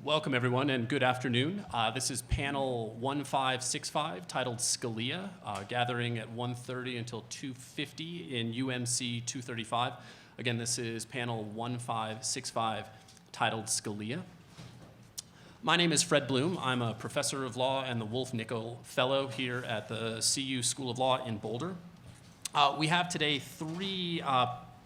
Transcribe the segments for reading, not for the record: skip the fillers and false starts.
Welcome, everyone, and good afternoon. This is panel 1565, titled Scalia, gathering at 1:30 until 2:50 in UMC 235. Again, this is panel 1565, titled Scalia. My name is Fred Bloom. I'm a professor of law and the Wolf-Nickel Fellow here at the CU School of Law in Boulder. We have today three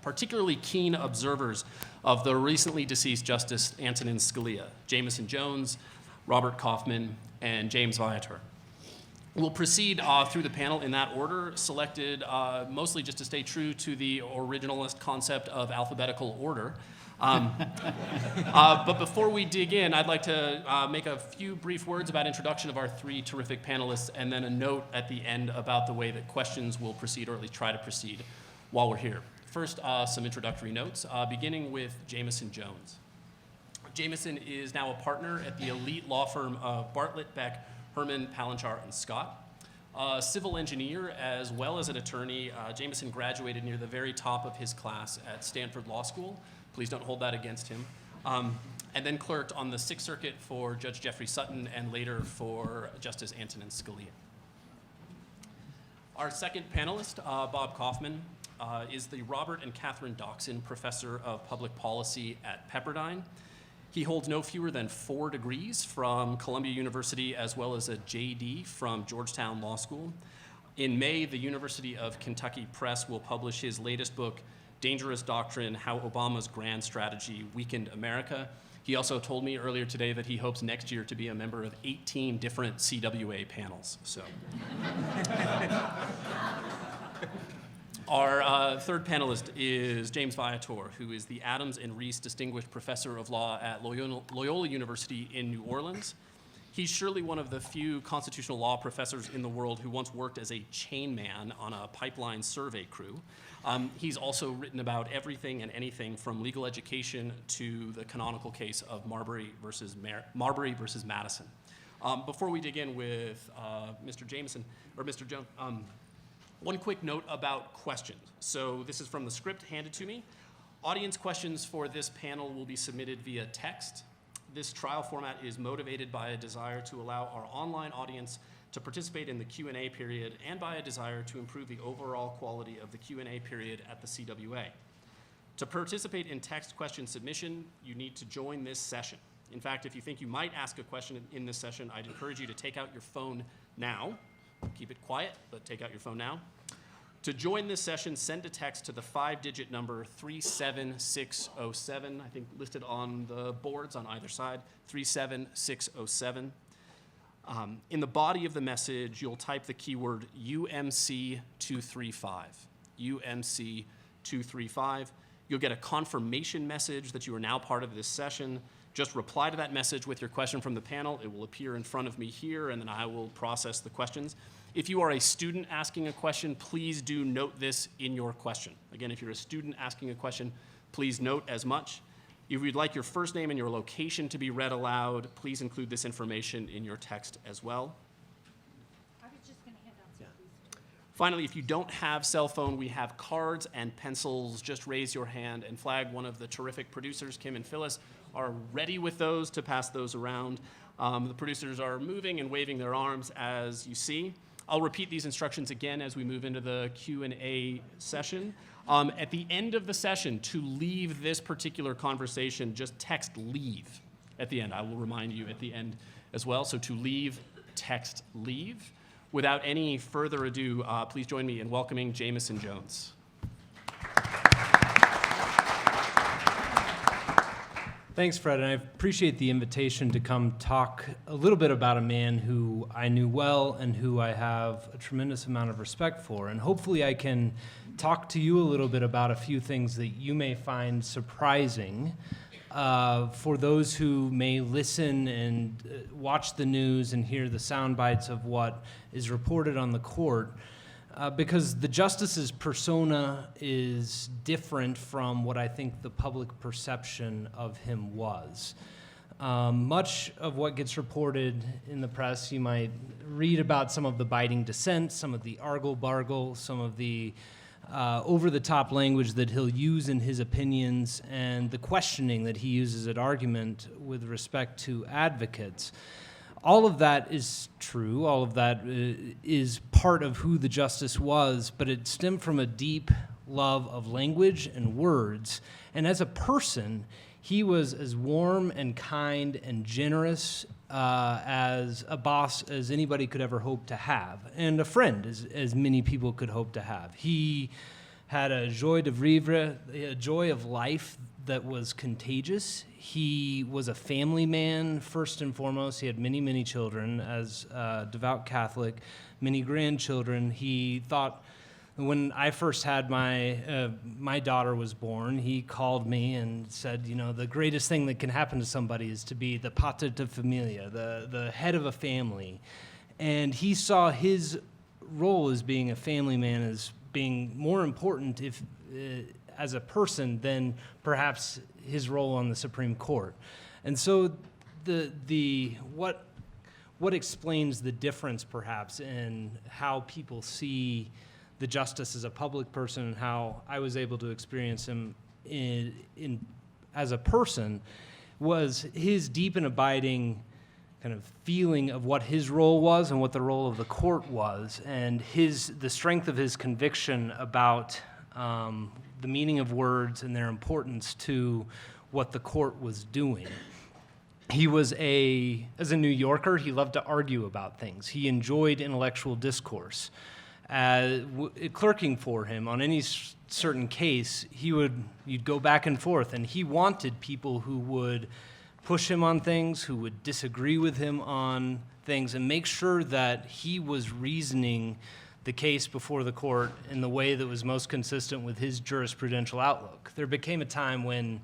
particularly keen observers of the recently deceased Justice Antonin Scalia: Jameson Jones, Robert Kaufman, and James Viator. We'll proceed through the panel in that order, selected mostly just to stay true to the originalist concept of alphabetical order. But before we dig in, I'd like to make a few brief words about introduction of our three terrific panelists, and then a note at the end about the way that questions will proceed, or at least try to proceed, while we're here. First, some introductory notes, beginning with Jameson Jones. Jameson is now a partner at the elite law firm of Bartlett, Beck, Herman, Palanchar, and Scott. A civil engineer as well as an attorney, Jameson graduated near the very top of his class at Stanford Law School. Please don't hold that against him. And then clerked on the Sixth Circuit for Judge Jeffrey Sutton and later for Justice Antonin Scalia. Our second panelist, Bob Kaufman, is the Robert and Catherine Doxson Professor of Public Policy at Pepperdine. He holds no fewer than 4 degrees from Columbia University as well as a JD from Georgetown Law School. In May, the University of Kentucky Press will publish his latest book, Dangerous Doctrine: How Obama's Grand Strategy Weakened America. He also told me earlier today that he hopes next year to be a member of 18 different CWA panels. So. Our third panelist is James Viator, who is the Adams and Reese Distinguished Professor of Law at Loyola University in New Orleans. He's surely one of the few constitutional law professors in the world who once worked as a chain man on a pipeline survey crew. He's also written about everything and anything from legal education to the canonical case of Marbury versus Madison. Before we dig in with Mr. Jameson, or Mr. Jones, one quick note about questions. So this is from the script handed to me. Audience questions for this panel will be submitted via text. This trial format is motivated by a desire to allow our online audience to participate in the Q&A period and by a desire to improve the overall quality of the Q&A period at the CWA. To participate in text question submission, you need to join this session. In fact, if you think you might ask a question in this session, I'd encourage you to take out your phone now. Keep it quiet, but take out your phone now. To join this session, send a text to the 5-digit number 37607, I think listed on the boards on either side, 37607. In the body of the message, you'll type the keyword UMC235, UMC235. You'll get a confirmation message that you are now part of this session. Just reply to that message with your question from the panel. It will appear in front of me here, and then I will process the questions. If you are a student asking a question, please do note this in your question. Again, if you're a student asking a question, please note as much. If you'd like your first name and your location to be read aloud, please include this information in your text as well. I was just going to hand out some of these. Finally, if you don't have cell phone, we have cards and pencils. Just raise your hand and flag. One of the terrific producers, Kim and Phyllis, are ready with those to pass those around. The producers are moving and waving their arms as you see. I'll repeat these instructions again as we move into the Q&A session. At the end of the session, to leave this particular conversation, just text "leave" at the end. I will remind you at the end as well. So to leave, text "leave." Without any further ado, please join me in welcoming Jameson Jones. Thanks, Fred, and I appreciate the invitation to come talk a little bit about a man who I knew well and who I have a tremendous amount of respect for. And hopefully I can talk to you a little bit about a few things that you may find surprising for those who may listen and watch the news and hear the sound bites of what is reported on the court. Because the justice's persona is different from what I think the public perception of him was. Much of what gets reported in the press, you might read about some of the biting dissent, some of the argle-bargle, some of the over-the-top language that he'll use in his opinions and the questioning that he uses at argument with respect to advocates. All of that is true. All of that is part of who the justice was, but it stemmed from a deep love of language and words. And as a person, he was as warm and kind and generous as a boss as anybody could ever hope to have, and a friend as many people could hope to have. He had a joie de vivre, a joy of life that was contagious. He was a family man, first and foremost. He had many, many children as a devout Catholic, many grandchildren. He thought, when I first had my daughter was born, he called me and said, the greatest thing that can happen to somebody is to be the pater de familia, the head of a family. And he saw his role as being a family man as being more important as a person than perhaps his role on the Supreme Court. And so what explains the difference perhaps in how people see the justice as a public person and how I was able to experience him as a person was his deep and abiding kind of feeling of what his role was and what the role of the court was, and the strength of his conviction about the meaning of words and their importance to what the court was doing. He was as a New Yorker, he loved to argue about things. He enjoyed intellectual discourse. Clerking for him on any certain case, you'd go back and forth, and he wanted people who would push him on things, who would disagree with him on things, and make sure that he was reasoning the case before the court in the way that was most consistent with his jurisprudential outlook. There became a time when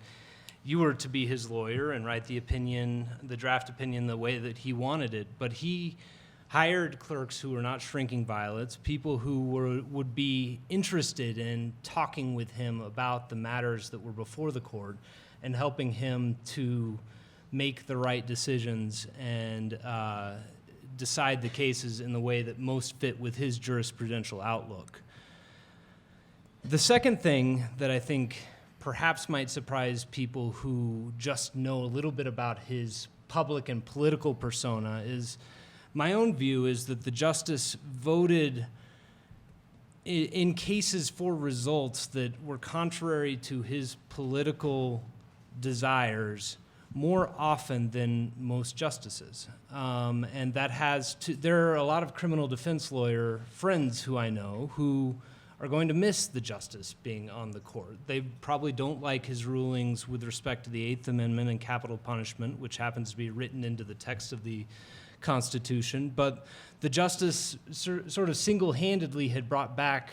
you were to be his lawyer and write the draft opinion the way that he wanted it, but he hired clerks who were not shrinking violets, people who would be interested in talking with him about the matters that were before the court and helping him to make the right decisions and decide the cases in the way that most fit with his jurisprudential outlook. The second thing that I think perhaps might surprise people who just know a little bit about his public and political persona is my own view is that the justice voted in cases for results that were contrary to his political desires more often than most justices. And that there are a lot of criminal defense lawyer friends who I know who are going to miss the justice being on the court. They probably don't like his rulings with respect to the Eighth Amendment and capital punishment, which happens to be written into the text of the Constitution, but the justice sort of single-handedly had brought back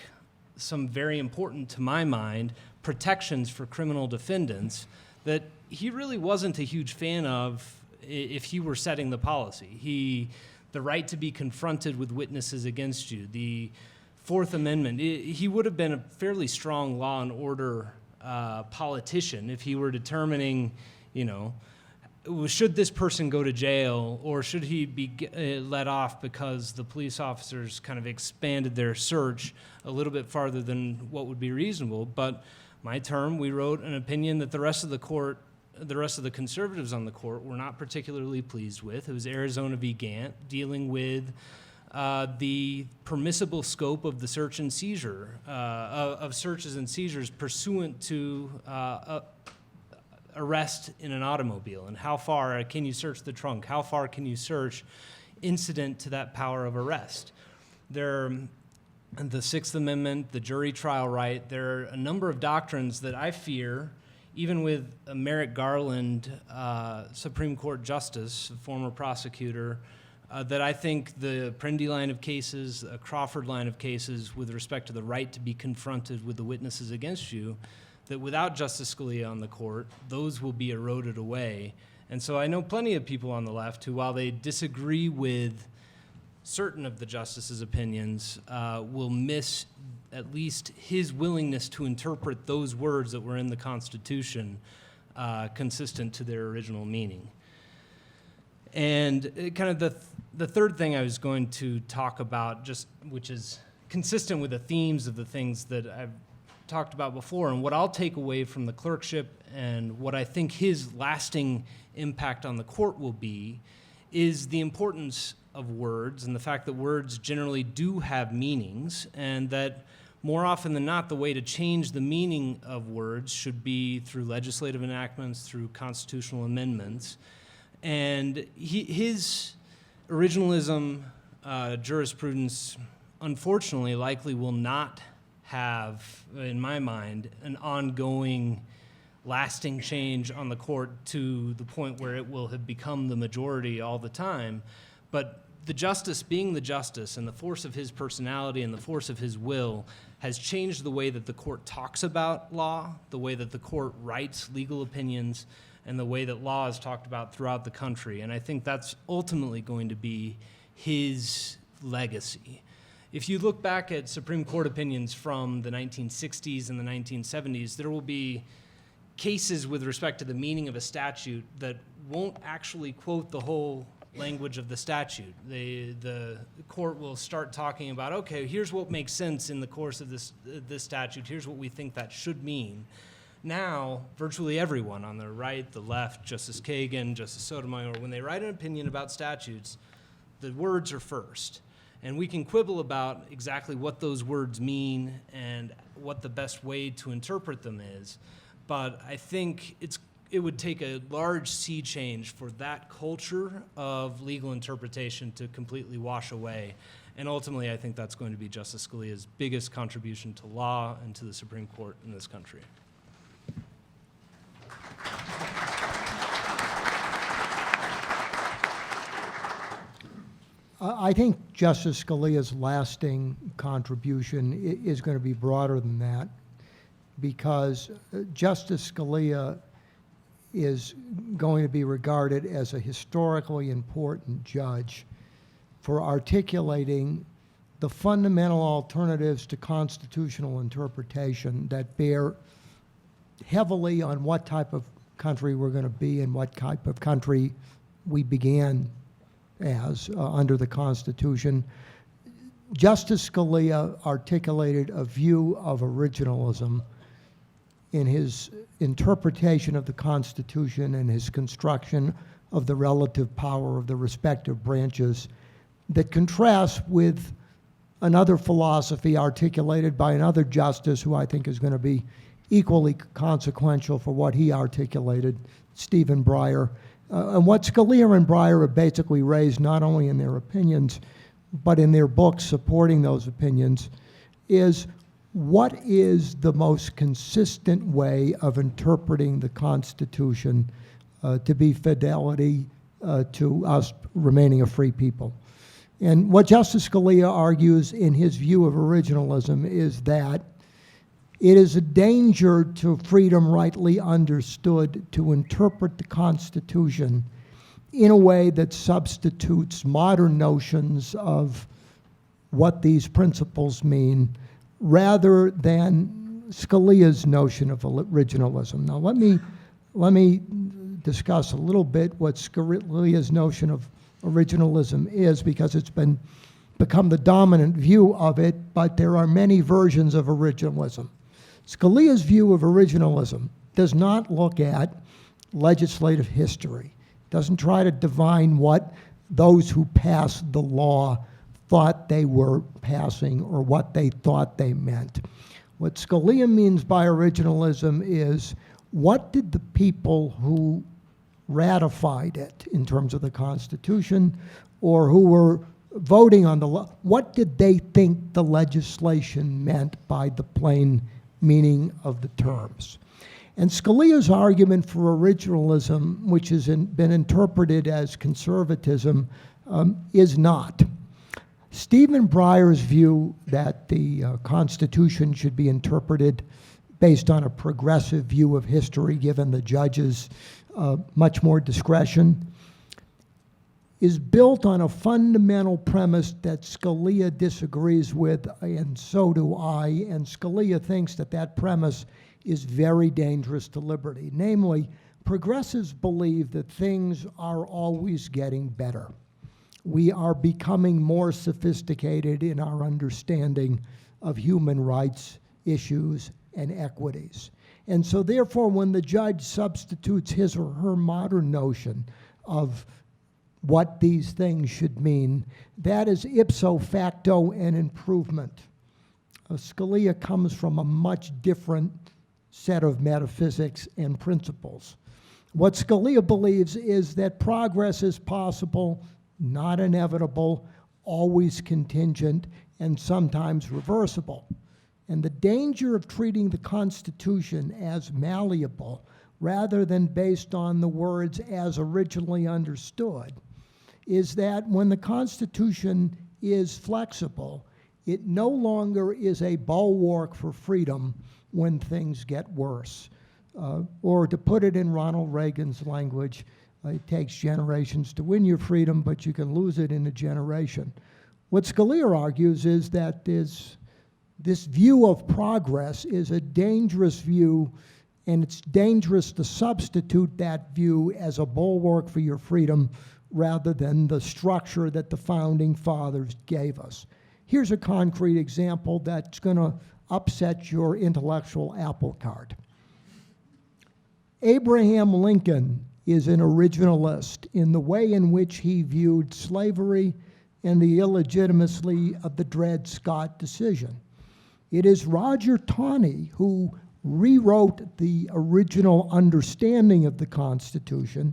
some very important, to my mind, protections for criminal defendants that he really wasn't a huge fan of if he were setting the policy. The right to be confronted with witnesses against you, the Fourth Amendment, he would have been a fairly strong law and order politician if he were determining, should this person go to jail or should he be let off because the police officers kind of expanded their search a little bit farther than what would be reasonable. But my term, we wrote an opinion that the rest of the conservatives on the court were not particularly pleased with. It was Arizona v. Gantt, dealing with the permissible scope of the search and seizure, of searches and seizures pursuant to arrest in an automobile, and how far can you search the trunk? How far can you search incident to that power of arrest? The Sixth Amendment, the jury trial right, there are a number of doctrines that I fear, even with a Merrick Garland Supreme Court justice, a former prosecutor, that I think the Prendy line of cases, a Crawford line of cases with respect to the right to be confronted with the witnesses against you, that without Justice Scalia on the court, those will be eroded away. And so I know plenty of people on the left who, while they disagree with certain of the justices' opinions, will miss at least his willingness to interpret those words that were in the Constitution consistent to their original meaning. And kind of the third thing I was going to talk about, which is consistent with the themes of the things that I've talked about before. And what I'll take away from the clerkship and what I think his lasting impact on the court will be is the importance of words and the fact that words generally do have meanings, and that more often than not, the way to change the meaning of words should be through legislative enactments, through constitutional amendments. And his originalism jurisprudence, unfortunately, likely will not have, in my mind, an ongoing, lasting change on the court to the point where it will have become the majority all the time. But the justice being the justice, and the force of his personality and the force of his will has changed the way that the court talks about law, the way that the court writes legal opinions, and the way that law is talked about throughout the country. And I think that's ultimately going to be his legacy. If you look back at Supreme Court opinions from the 1960s and the 1970s, there will be cases with respect to the meaning of a statute that won't actually quote the whole language of the statute. The court will start talking about, okay, here's what makes sense in the course of this statute, here's what we think that should mean. Now, virtually everyone on the right, the left, Justice Kagan, Justice Sotomayor, when they write an opinion about statutes, the words are first. And we can quibble about exactly what those words mean and what the best way to interpret them is. But I think it would take a large sea change for that culture of legal interpretation to completely wash away. And ultimately, I think that's going to be Justice Scalia's biggest contribution to law and to the Supreme Court in this country. I think Justice Scalia's lasting contribution is going to be broader than that, because Justice Scalia is going to be regarded as a historically important judge for articulating the fundamental alternatives to constitutional interpretation that bear heavily on what type of country we're going to be and what type of country we began as under the Constitution. Justice Scalia articulated a view of originalism in his interpretation of the Constitution and his construction of the relative power of the respective branches that contrasts with another philosophy articulated by another justice who I think is going to be equally consequential for what he articulated, Stephen Breyer. And what Scalia and Breyer have basically raised, not only in their opinions, but in their books supporting those opinions, is what is the most consistent way of interpreting the Constitution to be fidelity to us remaining a free people. And what Justice Scalia argues in his view of originalism is that it is a danger to freedom rightly understood to interpret the Constitution in a way that substitutes modern notions of what these principles mean rather than Scalia's notion of originalism. Now let me discuss a little bit what Scalia's notion of originalism is, because it's become the dominant view of it, but there are many versions of originalism. Scalia's view of originalism does not look at legislative history, doesn't try to divine what those who passed the law thought they were passing or what they thought they meant. What Scalia means by originalism is, what did the people who ratified it in terms of the Constitution or who were voting on the law, what did they think the legislation meant by the plain meaning of the terms? And Scalia's argument for originalism, which has been interpreted as conservatism, is not. Stephen Breyer's view that the Constitution should be interpreted based on a progressive view of history, given the judges much more discretion, is built on a fundamental premise that Scalia disagrees with, and so do I, and Scalia thinks that that premise is very dangerous to liberty. Namely, progressives believe that things are always getting better. we are becoming more sophisticated in our understanding of human rights issues and equities. And so therefore, when the judge substitutes his or her modern notion of what these things should mean, that is ipso facto an improvement. Scalia comes from a much different set of metaphysics and principles. What Scalia believes is that progress is possible, not inevitable, always contingent, and sometimes reversible. And the danger of treating the Constitution as malleable rather than based on the words as originally understood is that when the Constitution is flexible, it no longer is a bulwark for freedom when things get worse. Or to put it in Ronald Reagan's language, it takes generations to win your freedom, but you can lose it in a generation. What Scalia argues is that this view of progress is a dangerous view, and it's dangerous to substitute that view as a bulwark for your freedom rather than the structure that the founding fathers gave us. Here's a concrete example that's going to upset your intellectual apple cart. Abraham Lincoln is an originalist in the way in which he viewed slavery and the illegitimacy of the Dred Scott decision. It is Roger Taney who rewrote the original understanding of the Constitution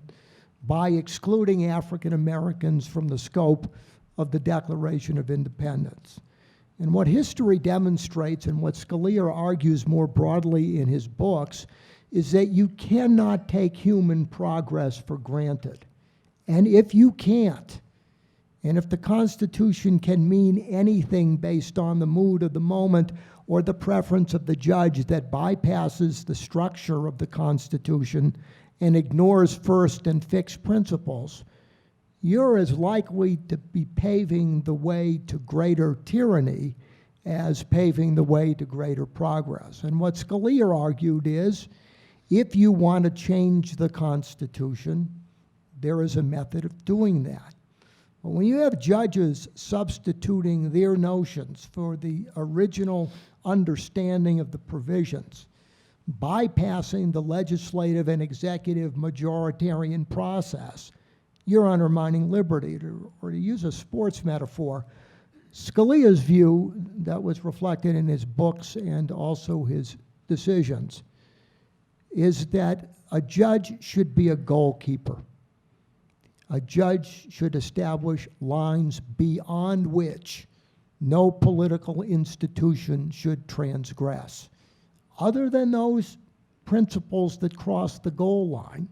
by excluding African Americans from the scope of the Declaration of Independence. And what history demonstrates, and what Scalia argues more broadly in his books, is that you cannot take human progress for granted. And if you can't, and if the Constitution can mean anything based on the mood of the moment or the preference of the judge that bypasses the structure of the Constitution and ignores first and fixed principles, you're as likely to be paving the way to greater tyranny as paving the way to greater progress. And what Scalia argued is, if you want to change the Constitution, there is a method of doing that. But when you have judges substituting their notions for the original understanding of the provisions, bypassing the legislative and executive majoritarian process, you're undermining liberty. Or to use a sports metaphor, Scalia's view that was reflected in his books and also his decisions is that a judge should be a goalkeeper. A judge should establish lines beyond which no political institution should transgress. Other than those principles that cross the goal line,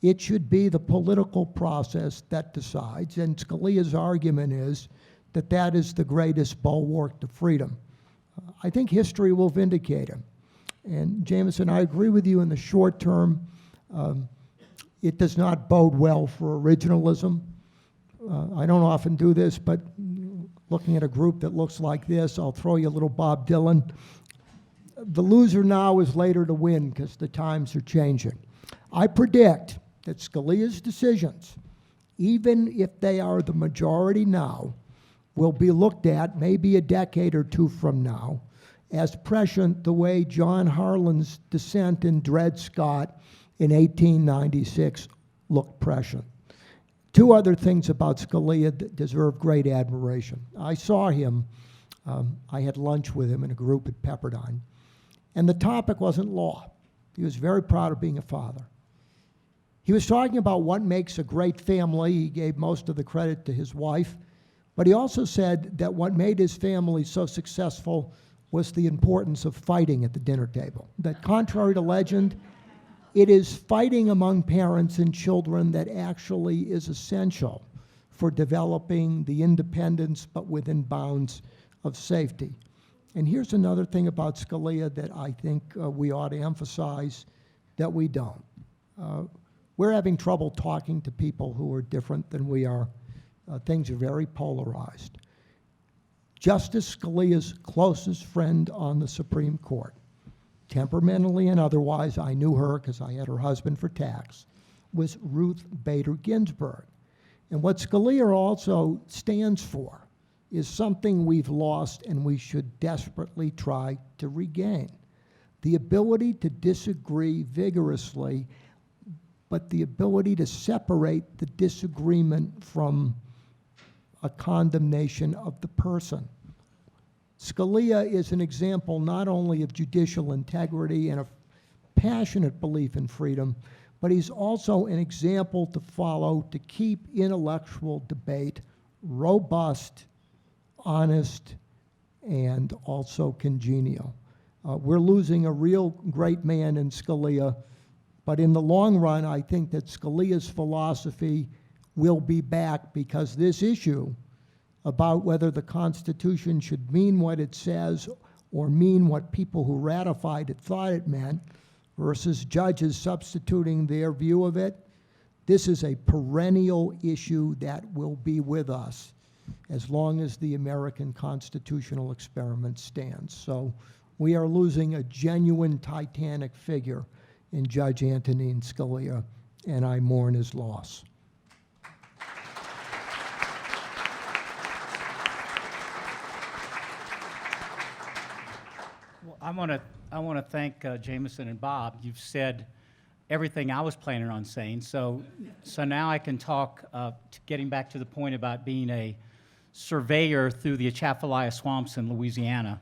it should be the political process that decides, and Scalia's argument is that that is the greatest bulwark to freedom. I think history will vindicate him. And Jameson, I agree with you in the short term. It does not bode well for originalism. I don't often do this, but looking at a group that looks like this, I'll throw you a little Bob Dylan. The loser now is later to win because the times are changing. I predict that Scalia's decisions, even if they are the majority now, will be looked at maybe a decade or two from now as prescient the way John Harlan's dissent in Dred Scott in 1896 looked prescient. Two other things about Scalia that deserve great admiration. I saw him, I had lunch with him in a group at Pepperdine, and the topic wasn't law. He was very proud of being a father. He was talking about what makes a great family. He gave most of the credit to his wife, but he also said that what made his family so successful was the importance of fighting at the dinner table. That contrary to legend, it is fighting among parents and children that actually is essential for developing the independence, but within bounds of safety. And here's another thing about Scalia that I think we ought to emphasize that we don't. We're having trouble talking to people who are different than we are. Things are very polarized. Justice Scalia's closest friend on the Supreme Court, temperamentally and otherwise, I knew her because I had her husband for tax, was Ruth Bader Ginsburg. And what Scalia also stands for is something we've lost and we should desperately try to regain. The ability to disagree vigorously, but the ability to separate the disagreement from a condemnation of the person. Scalia is an example not only of judicial integrity and a passionate belief in freedom, but he's also an example to follow to keep intellectual debate robust, honest, and also congenial. We're losing a real great man in Scalia, but in the long run, I think that Scalia's philosophy will be back, because this issue about whether the Constitution should mean what it says or mean what people who ratified it thought it meant, versus judges substituting their view of it, this is a perennial issue that will be with us as long as the American constitutional experiment stands. So we are losing a genuine titanic figure in Judge Antonin Scalia, and I mourn his loss. Well, I want to thank Jameson and Bob. You've said everything I was planning on saying. So now I can talk, getting back to the point about being a surveyor through the Atchafalaya swamps in Louisiana.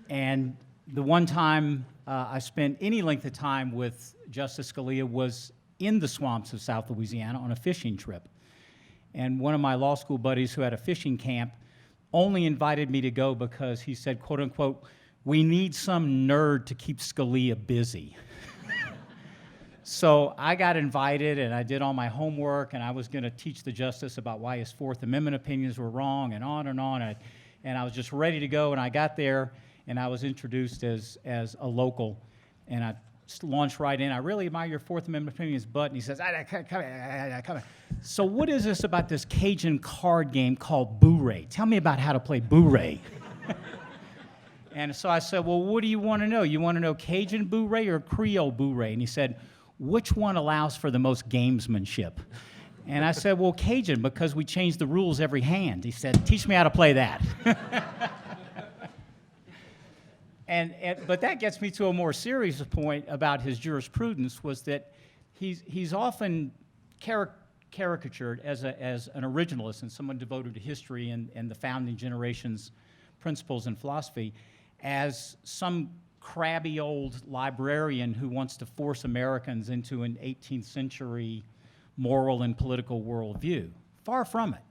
And the one time I spent any length of time with Justice Scalia was in the swamps of South Louisiana on a fishing trip. And one of my law school buddies who had a fishing camp only invited me to go because he said, quote unquote, "We need some nerd to keep Scalia busy." So I got invited, and I did all my homework, and I was going to teach the justice about why his Fourth Amendment opinions were wrong, and on and on. And I was just ready to go, and I got there, and I was introduced as a local, and I launched right in. "I really admire your Fourth Amendment opinions, but," and he says, come. "So what is this about this Cajun card game called Bourrée? Tell me about how to play Bourrée." And so I said, "Well, what do you want to know? You want to know Cajun Bourrée or Creole Bourrée?" And he said, "Which one allows for the most gamesmanship?" And I said, "Well, Cajun, because we change the rules every hand." He said, "Teach me how to play that." But that gets me to a more serious point about his jurisprudence, was that he's often caricatured as an originalist and someone devoted to history and the founding generation's principles and philosophy, as some crabby old librarian who wants to force Americans into an 18th century moral and political worldview. Far from it.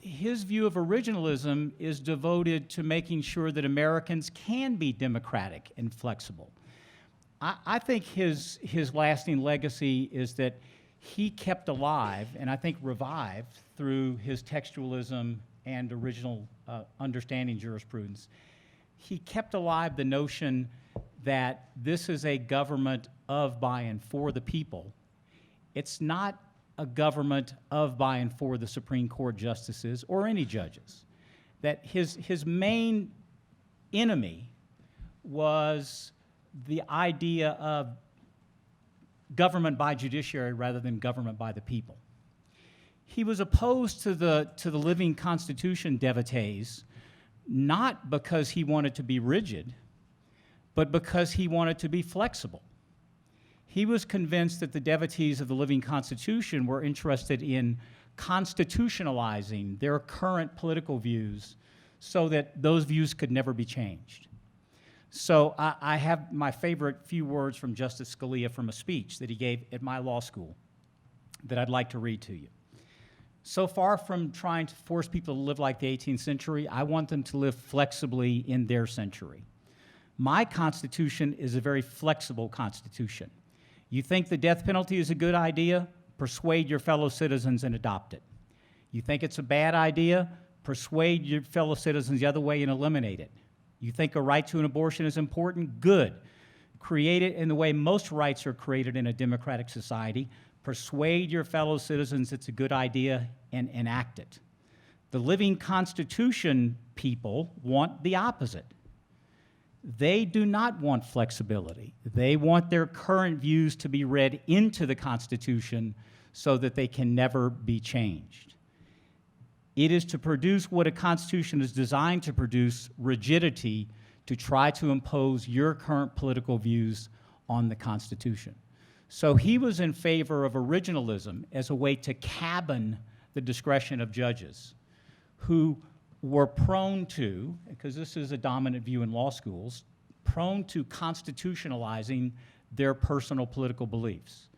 His view of originalism is devoted to making sure that Americans can be democratic and flexible. I think his lasting legacy is that he kept alive, and I think revived through his textualism and original understanding jurisprudence, he kept alive the notion that this is a government of, by, and for the people. It's not a government of, by, and for the Supreme Court justices or any judges. That his main enemy was the idea of government by judiciary rather than government by the people. He was opposed to the living Constitution devotees, not because he wanted to be rigid, but because he wanted to be flexible. He was convinced that the devotees of the living Constitution were interested in constitutionalizing their current political views so that those views could never be changed. So I have my favorite few words from Justice Scalia from a speech that he gave at my law school that I'd like to read to you. "So far from trying to force people to live like the 18th century, I want them to live flexibly in their century. My Constitution is a very flexible Constitution. You think the death penalty is a good idea? Persuade your fellow citizens and adopt it. You think it's a bad idea? Persuade your fellow citizens the other way and eliminate it. You think a right to an abortion is important? Good. Create it in the way most rights are created in a democratic society. Persuade your fellow citizens it's a good idea and enact it. The living Constitution people want the opposite. They do not want flexibility. They want their current views to be read into the Constitution so that they can never be changed. It is to produce what a constitution is designed to produce, rigidity, to try to impose your current political views on the Constitution. So he was in favor of originalism as a way to cabin the discretion of judges who were prone to, because this is a dominant view in law schools, prone to constitutionalizing their personal political beliefs.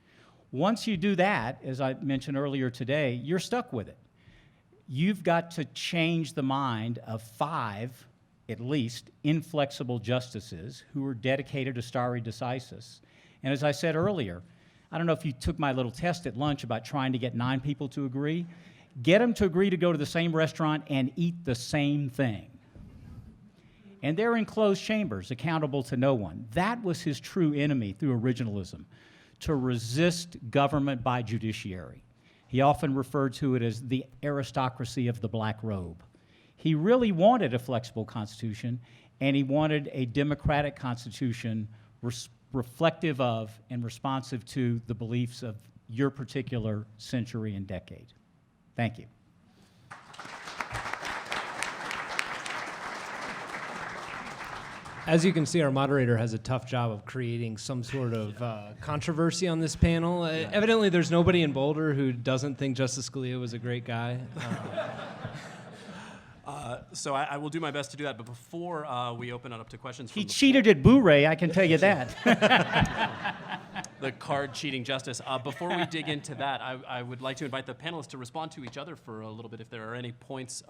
Once you do that, as I mentioned earlier today, you're stuck with it. You've got to change the mind of 5, at least, inflexible justices who are dedicated to stare decisis. And as I said earlier, I don't know if you took my little test at lunch about trying to get 9 people to agree. Get them to agree to go to the same restaurant and eat the same thing. And they're in closed chambers, accountable to no one. That was his true enemy through originalism, to resist government by judiciary. He often referred to it as the aristocracy of the black robe. He really wanted a flexible constitution, and he wanted a democratic constitution reflective of and responsive to the beliefs of your particular century and decade. Thank you. As you can see, our moderator has a tough job of creating some sort of controversy on this panel. Evidently, there's nobody in Boulder who doesn't think Justice Scalia was a great guy. So I will do my best to do that, but before we open it up to questions from He the cheated at Boo-Ray, I can tell you that. the card cheating justice. Before we dig into that, I would like to invite the panelists to respond to each other for a little bit if there are any points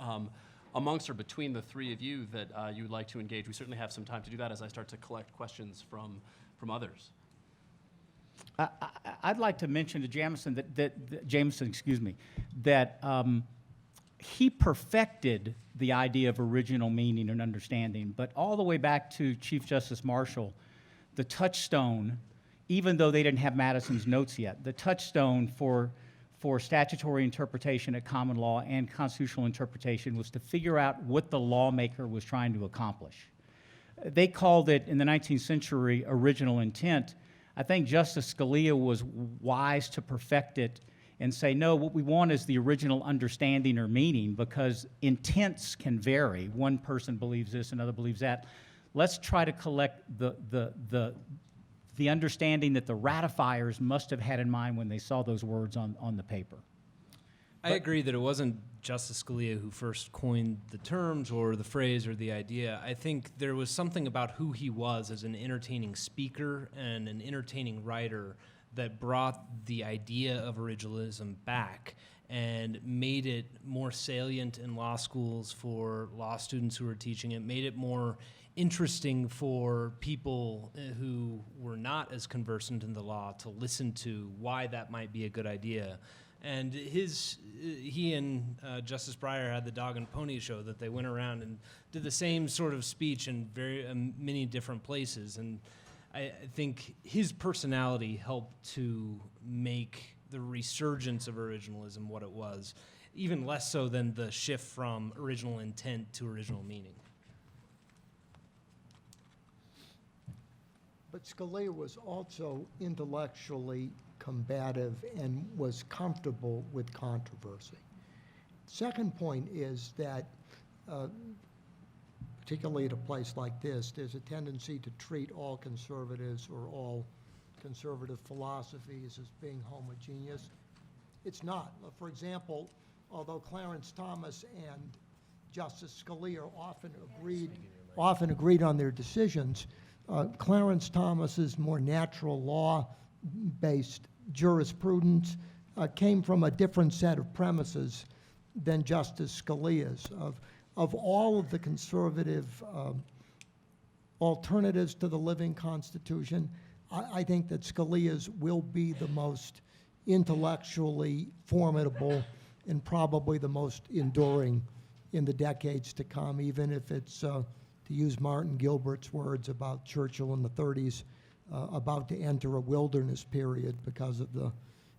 amongst or between the 3 of you that you would like to engage. We certainly have some time to do that as I start to collect questions from others. I'd like to mention to Jameson that he perfected the idea of original meaning and understanding, but all the way back to Chief Justice Marshall, the touchstone, even though they didn't have Madison's notes yet, the touchstone for statutory interpretation at common law and constitutional interpretation was to figure out what the lawmaker was trying to accomplish. They called it, in the 19th century, original intent. I think Justice Scalia was wise to perfect it and say, no, what we want is the original understanding or meaning, because intents can vary. One person believes this, another believes that. Let's try to collect the understanding that the ratifiers must have had in mind when they saw those words on the paper. I agree that it wasn't Justice Scalia who first coined the terms or the phrase or the idea. I think there was something about who he was as an entertaining speaker and an entertaining writer that brought the idea of originalism back and made it more salient in law schools for law students who were teaching it, made it more interesting for people who were not as conversant in the law to listen to why that might be a good idea. And he and Justice Breyer had the dog and pony show that they went around and did the same sort of speech in many different places. And I think his personality helped to make the resurgence of originalism what it was, even less so than the shift from original intent to original meaning. But Scalia was also intellectually combative and was comfortable with controversy. Second point is that, particularly at a place like this, there's a tendency to treat all conservatives or all conservative philosophies as being homogeneous. It's not. For example, although Clarence Thomas and Justice Scalia often agreed on their decisions, Clarence Thomas's more natural law-based jurisprudence came from a different set of premises than Justice Scalia's. Of all of the conservative alternatives to the living Constitution, I think that Scalia's will be the most intellectually formidable and probably the most enduring in the decades to come, even if it's, to use Martin Gilbert's words about Churchill in the 30s, about to enter a wilderness period because of the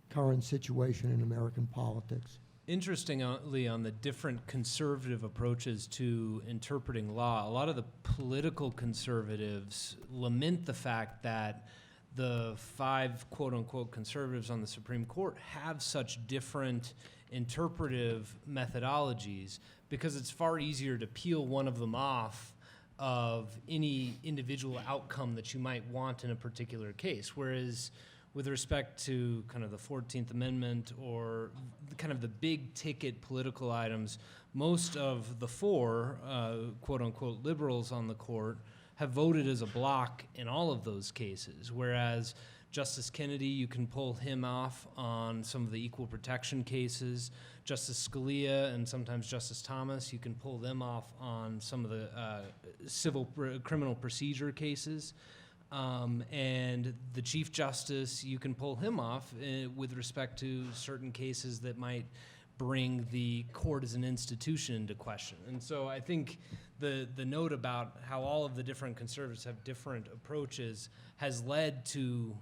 current situation in American politics. Interestingly, on the different conservative approaches to interpreting law, a lot of the political conservatives lament the fact that the 5 quote-unquote conservatives on the Supreme Court have such different interpretive methodologies, because it's far easier to peel one of them off of any individual outcome that you might want in a particular case. Whereas with respect to kind of the 14th Amendment or kind of the big ticket political items, most of the 4 quote-unquote liberals on the court have voted as a block in all of those cases, whereas Justice Kennedy, you can pull him off on some of the equal protection cases. Justice Scalia and sometimes Justice Thomas, you can pull them off on some of the criminal procedure cases. And the Chief Justice, you can pull him off with respect to certain cases that might bring the court as an institution into question. And so I think the note about how all of the different conservatives have different approaches has led to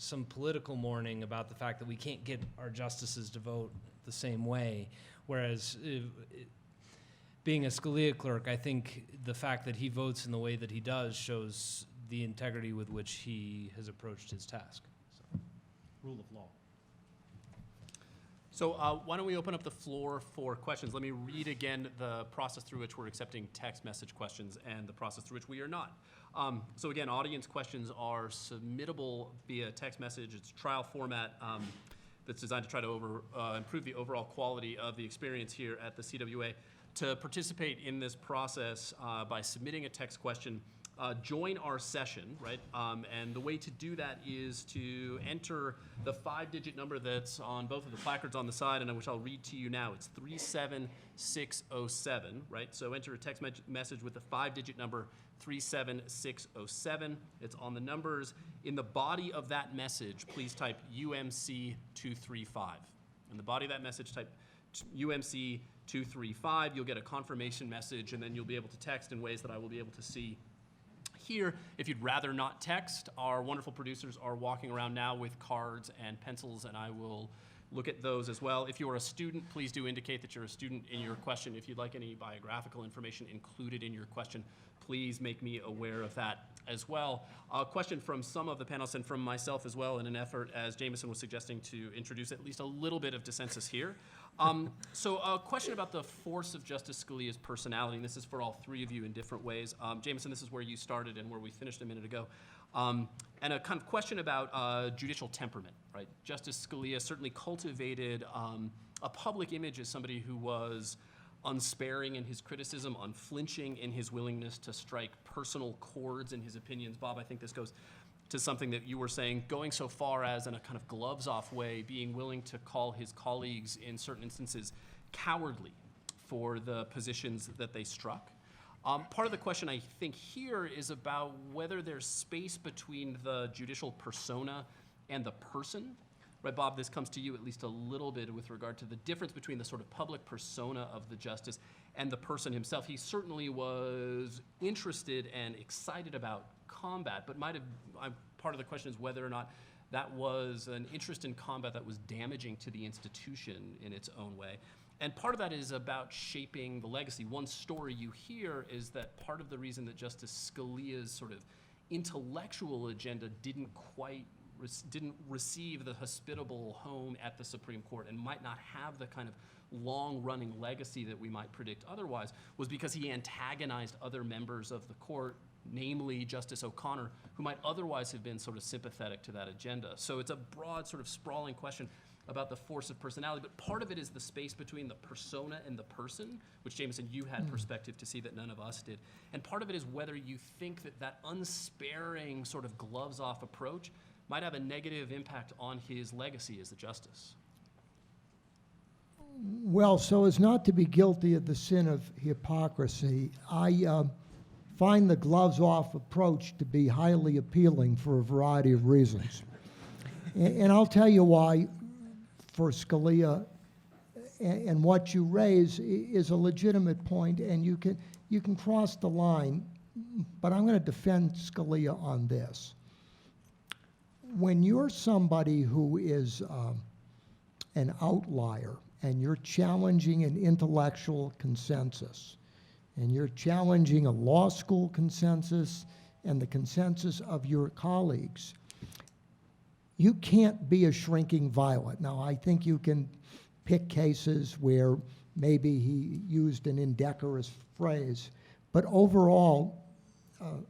some political mourning about the fact that we can't get our justices to vote the same way. Whereas being a Scalia clerk, I think the fact that he votes in the way that he does shows the integrity with which he has approached his task. So. Rule of law. So why don't we open up the floor for questions? Let me read again the process through which we're accepting text message questions and the process through which we are not. So again, audience questions are submittable via text message. It's a trial format that's designed to try to improve the overall quality of the experience here at the CWA. To participate in this process by submitting a text question, join our session, right? And the way to do that is to enter the 5-digit number that's on both of the placards on the side, and which I'll read to you now. It's 37607, right? So enter a text message with the 5-digit number 37607. It's on the numbers. In the body of that message, please type UMC 235. In the body of that message, type UMC 235. You'll get a confirmation message, and then you'll be able to text in ways that I will be able to see here. If you'd rather not text, our wonderful producers are walking around now with cards and pencils, and I will look at those as well. If you are a student, please do indicate that you're a student in your question. If you'd like any biographical information included in your question, please make me aware of that as well. A question from some of the panelists and from myself as well, in an effort, as Jameson was suggesting, to introduce at least a little bit of dissensus here. So a question about the force of Justice Scalia's personality, and this is for all 3 of you in different ways. Jameson, this is where you started and where we finished a minute ago. And a kind of question about judicial temperament, right? Justice Scalia certainly cultivated a public image as somebody who was unsparing in his criticism, unflinching in his willingness to strike personal chords in his opinions. Bob, I think this goes to something that you were saying, going so far as, in a kind of gloves-off way, being willing to call his colleagues in certain instances cowardly for the positions that they struck. Part of the question I think here is about whether there's space between the judicial persona and the person. Right, Bob, this comes to you at least a little bit with regard to the difference between the sort of public persona of the justice and the person himself. He certainly was interested and excited about combat, but part of the question is whether or not that was an interest in combat that was damaging to the institution in its own way. And part of that is about shaping the legacy. One story you hear is that part of the reason that Justice Scalia's sort of intellectual agenda didn't receive the hospitable home at the Supreme Court and might not have the kind of long-running legacy that we might predict otherwise, was because he antagonized other members of the court, namely Justice O'Connor, who might otherwise have been sort of sympathetic to that agenda. So it's a broad, sort of sprawling question about the force of personality, but part of it is the space between the persona and the person, which, Jameson, you had perspective to see that none of us did. And part of it is whether you think that that unsparing sort of gloves-off approach might have a negative impact on his legacy as a justice. Well, so as not to be guilty of the sin of hypocrisy, I find the gloves-off approach to be highly appealing for a variety of reasons. And I'll tell you why, for Scalia, and what you raise is a legitimate point, and you can cross the line, but I'm going to defend Scalia on this. When you're somebody who is an outlier and you're challenging an intellectual consensus and you're challenging a law school consensus and the consensus of your colleagues, you can't be a shrinking violet. Now, I think you can pick cases where maybe he used an indecorous phrase, but overall,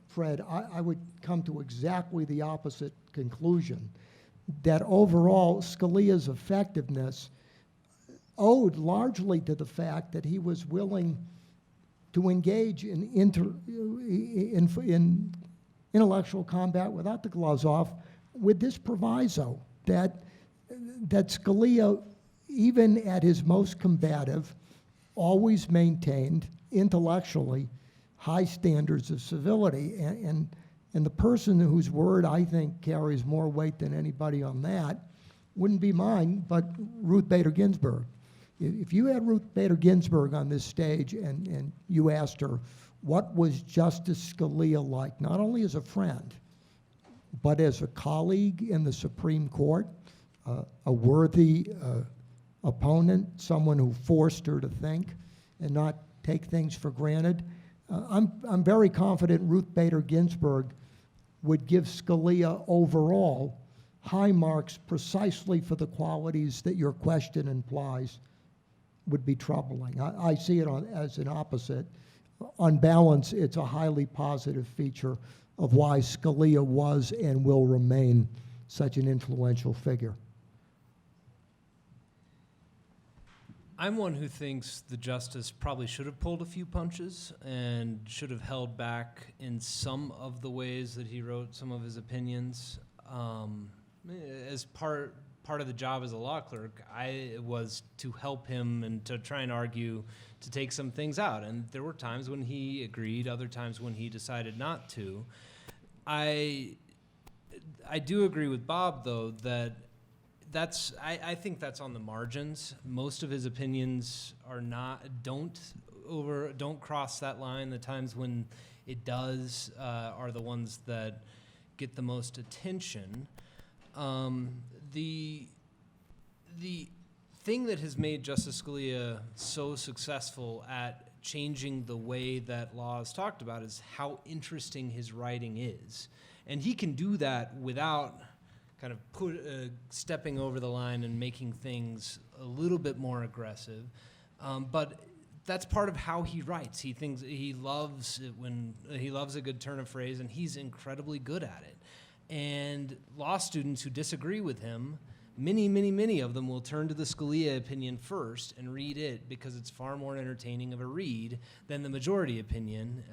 Fred, I would come to exactly the opposite conclusion, that overall Scalia's effectiveness owed largely to the fact that he was willing to engage in intellectual combat without the gloves off, with this proviso that Scalia, even at his most combative, always maintained intellectually high standards of civility, and the person whose word I think carries more weight than anybody on that wouldn't be mine, but Ruth Bader Ginsburg. If you had Ruth Bader Ginsburg on this stage and you asked her, what was Justice Scalia like, not only as a friend, but as a colleague in the Supreme Court, a worthy opponent, someone who forced her to think and not take things for granted, I'm very confident Ruth Bader Ginsburg would give Scalia overall high marks precisely for the qualities that your question implies would be troubling. I see it as an opposite. On balance, it's a highly positive feature of why Scalia was and will remain such an influential figure. I'm one who thinks the justice probably should have pulled a few punches and should have held back in some of the ways that he wrote some of his opinions. As part of the job as a law clerk, I was to help him and to try and argue to take some things out. And there were times when he agreed, other times when he decided not to. I do agree with Bob, though, that I think that's on the margins. Most of his opinions don't cross that line. The times when it does are the ones that get the most attention. The thing that has made Justice Scalia so successful at changing the way that law is talked about is how interesting his writing is. And he can do that without kind of stepping over the line and making things a little bit more aggressive. But that's part of how he writes. He loves it when he loves a good turn of phrase, and he's incredibly good at it. And law students who disagree with him, many of them will turn to the Scalia opinion first and read it because it's far more entertaining of a read than the majority opinion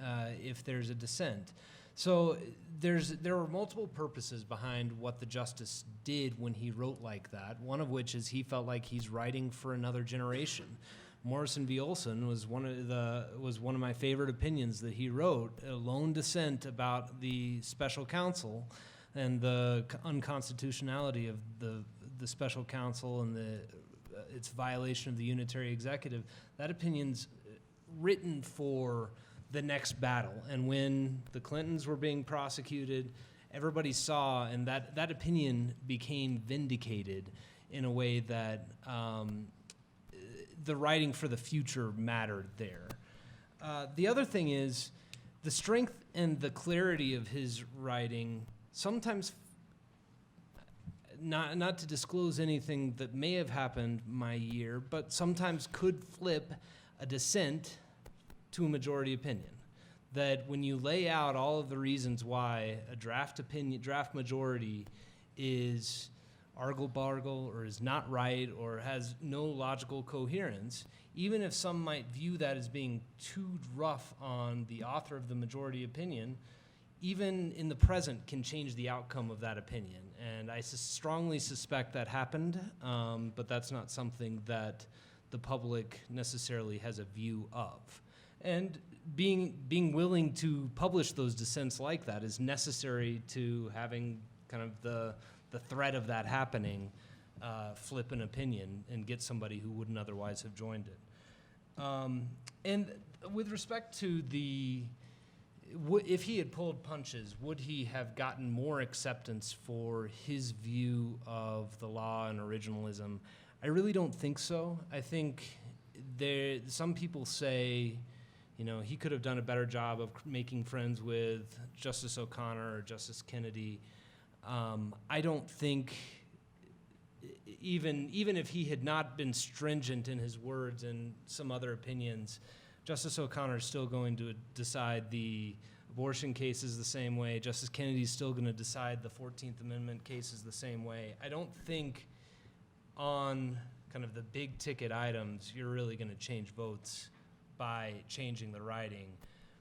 if there's a dissent. So there were multiple purposes behind what the justice did when he wrote like that, one of which is he felt like he's writing for another generation. Morrison v. Olson was one of my favorite opinions that he wrote, a lone dissent about the special counsel and the unconstitutionality of the special counsel and its violation of the unitary executive. That opinion's written for the next battle. And when the Clintons were being prosecuted, everybody saw, and that opinion became vindicated in a way that the writing for the future mattered there. The other thing is the strength and the clarity of his writing sometimes, not to disclose anything that may have happened my year, but sometimes could flip a dissent to a majority opinion. That when you lay out all of the reasons why a draft majority is argle-bargle or is not right or has no logical coherence, even if some might view that as being too rough on the author of the majority opinion, even in the present can change the outcome of that opinion. And I strongly suspect that happened, but that's not something that the public necessarily has a view of. And being willing to publish those dissents like that is necessary to having kind of the threat of that happening flip an opinion and get somebody who wouldn't otherwise have joined it. And with respect to if he had pulled punches, would he have gotten more acceptance for his view of the law and originalism? I really don't think so. I think some people say, he could have done a better job of making friends with Justice O'Connor or Justice Kennedy. I don't think, even if he had not been stringent in his words and some other opinions, Justice O'Connor is still going to decide the abortion cases the same way. Justice Kennedy is still going to decide the 14th Amendment cases the same way. I don't think on kind of the big ticket items you're really going to change votes by changing the writing.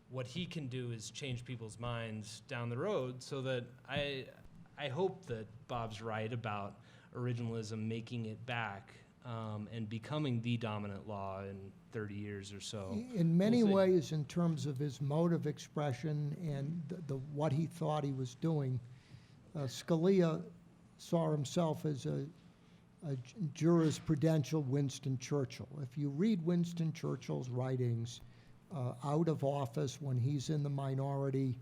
What he can do is change people's minds down the road, so that I hope that Bob's right about originalism making it back and becoming the dominant law in 30 years or so. In many We'll see. ways, in terms of his mode of expression and what he thought he was doing, Scalia saw himself as a jurisprudential Winston Churchill. If you read Winston Churchill's writings out of office when he's in the minority,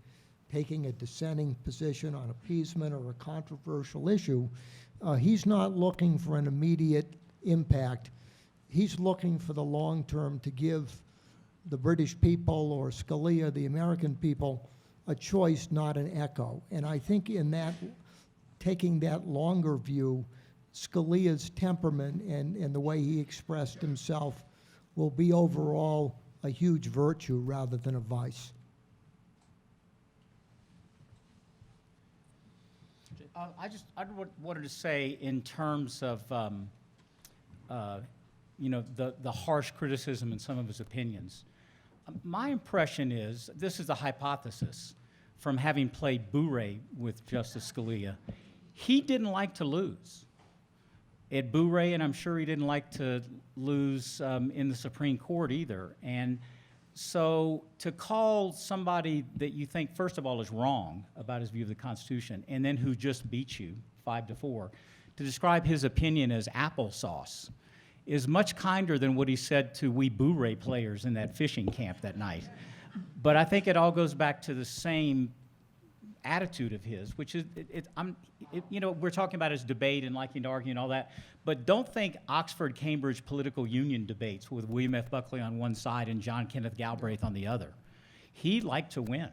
taking a dissenting position on appeasement or a controversial issue, he's not looking for an immediate impact. He's looking for the long term to give the British people, or Scalia, the American people, a choice, not an echo. And I think in that, taking that longer view, Scalia's temperament and the way he expressed himself will be overall a huge virtue rather than a vice. I wanted to say in terms of, the harsh criticism in some of his opinions. My impression is, this is a hypothesis from having played bourrée with Justice Scalia, he didn't like to lose at bourrée, and I'm sure he didn't like to lose in the Supreme Court either. And so to call somebody that you think, first of all, is wrong about his view of the Constitution, and then who just beat you 5-4, to describe his opinion as applesauce is much kinder than what he said to we bourrée players in that fishing camp that night. But I think it all goes back to the same attitude of his, which is, we're talking about his debate and liking to argue and all that, but don't think Oxford-Cambridge political union debates with William F. Buckley on one side and John Kenneth Galbraith on the other. He liked to win.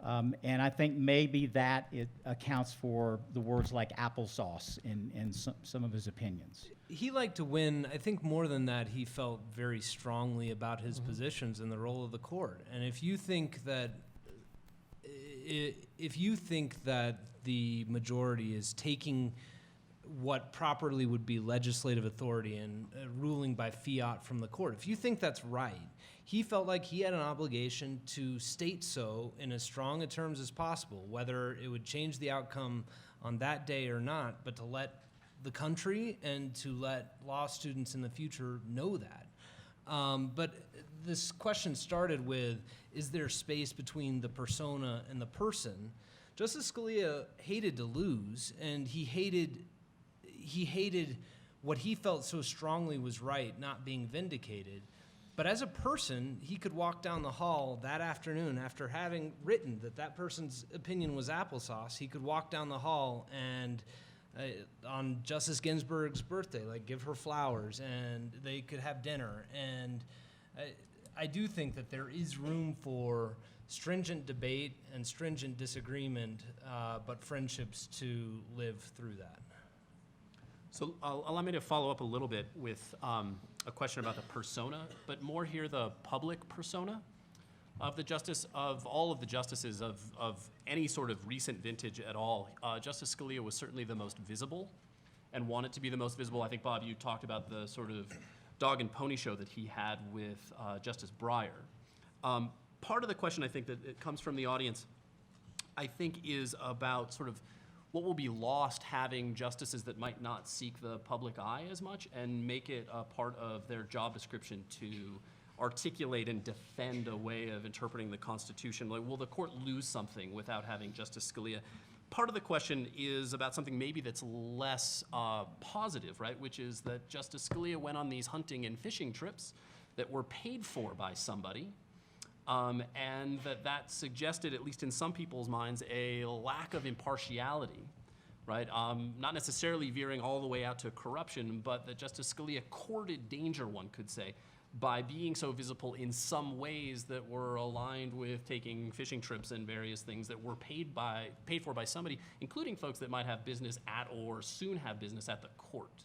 And I think maybe that it accounts for the words like applesauce in some of his opinions. He liked to win. I think more than that, he felt very strongly about his positions and the role of the court. And if you think that the majority is taking what properly would be legislative authority and ruling by fiat from the court, if you think that's right, he felt like he had an obligation to state so in as strong a terms as possible, whether it would change the outcome on that day or not, but to let the country and to let law students in the future know that. But this question started with, is there space between the persona and the person? Justice Scalia hated to lose, and he hated what he felt so strongly was right not being vindicated. But as a person, he could walk down the hall that afternoon after having written that person's opinion was applesauce. He could walk down the hall and on Justice Ginsburg's birthday, give her flowers, and they could have dinner. And I do think that there is room for stringent debate and stringent disagreement, but friendships to live through that. So allow me to follow up a little bit with a question about the persona, but more here the public persona of the justice, of all of the justices of any sort of recent vintage at all. Justice Scalia was certainly the most visible and wanted to be the most visible. I think, Bob, you talked about the sort of dog and pony show that he had with Justice Breyer. Part of the question I think that it comes from the audience, I think, is about sort of what will be lost having justices that might not seek the public eye as much and make it a part of their job description to articulate and defend a way of interpreting the Constitution. Will the court lose something without having Justice Scalia? Part of the question is about something maybe that's less positive, right? Which is that Justice Scalia went on these hunting and fishing trips that were paid for by somebody, and that suggested, at least in some people's minds, a lack of impartiality, right? Not necessarily veering all the way out to corruption, but that Justice Scalia courted danger, one could say, by being so visible in some ways that were aligned with taking fishing trips and various things that were paid for by somebody, including folks that might have business at or soon have business at the court.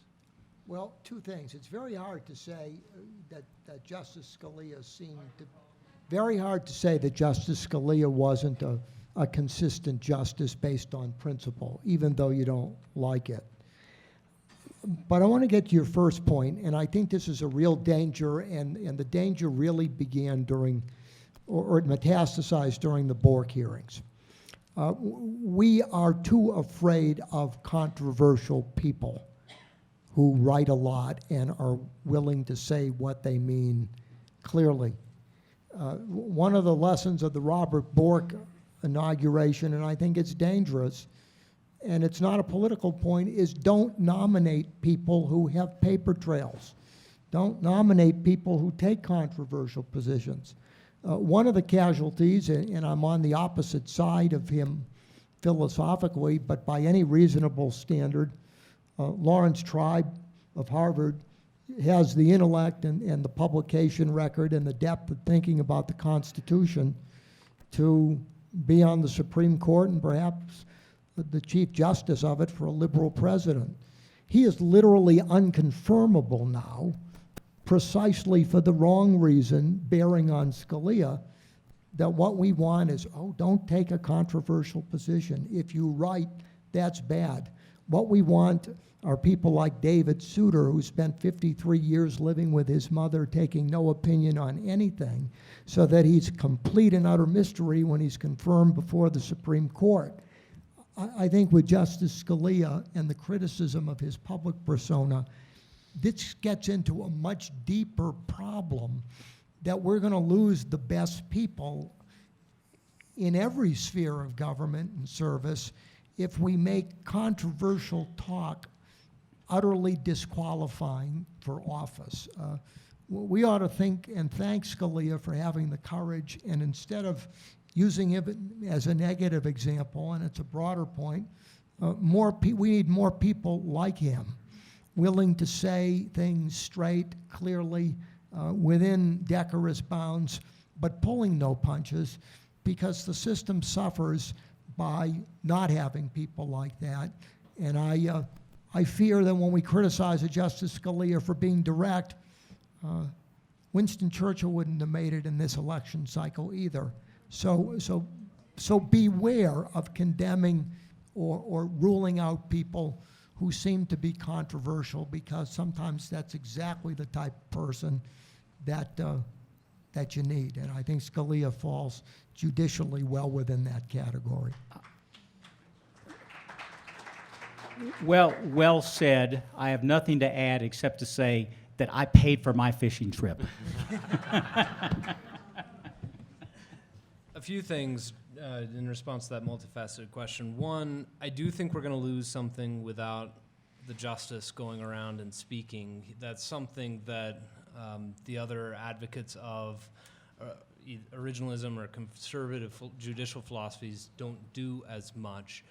Well, two things. It's very hard to say that Justice Scalia seemed to, very hard to say that Justice Scalia wasn't a consistent justice based on principle, even though you don't like it. But I want to get to your first point, and I think this is a real danger, and the danger really began during, or it metastasized during the Bork hearings. We are too afraid of controversial people who write a lot and are willing to say what they mean clearly. One of the lessons of the Robert Bork inauguration, and I think it's dangerous, and it's not a political point, is don't nominate people who have paper trails. Don't nominate people who take controversial positions. One of the casualties, and I'm on the opposite side of him philosophically, but by any reasonable standard, Lawrence Tribe of Harvard has the intellect and the publication record and the depth of thinking about the Constitution to be on the Supreme Court and perhaps the Chief Justice of it for a liberal president. He is literally unconfirmable now, precisely for the wrong reason, bearing on Scalia, that what we want is, oh, don't take a controversial position. If you write, that's bad. What we want are people like David Souter, who spent 53 years living with his mother, taking no opinion on anything, so that he's complete and utter mystery when he's confirmed before the Supreme Court. I think with Justice Scalia and the criticism of his public persona, this gets into a much deeper problem that we're going to lose the best people in every sphere of government and service if we make controversial talk utterly disqualifying for office. We ought to think and thank Scalia for having the courage, and instead of using it as a negative example, and it's a broader point, we need more people like him, willing to say things straight, clearly, within decorous bounds, but pulling no punches, because the system suffers by not having people like that. And I fear that when we criticize a Justice Scalia for being direct, Winston Churchill wouldn't have made it in this election cycle either. So beware of condemning or ruling out people who seem to be controversial, because sometimes that's exactly the type of person that you need. And I think Scalia falls judicially well within that category. Well said. I have nothing to add except to say that I paid for my fishing trip. A few things in response to that multifaceted question. One, I do think we're going to lose something without the justice going around and speaking. That's something that the other advocates of originalism or conservative judicial philosophies don't do as much.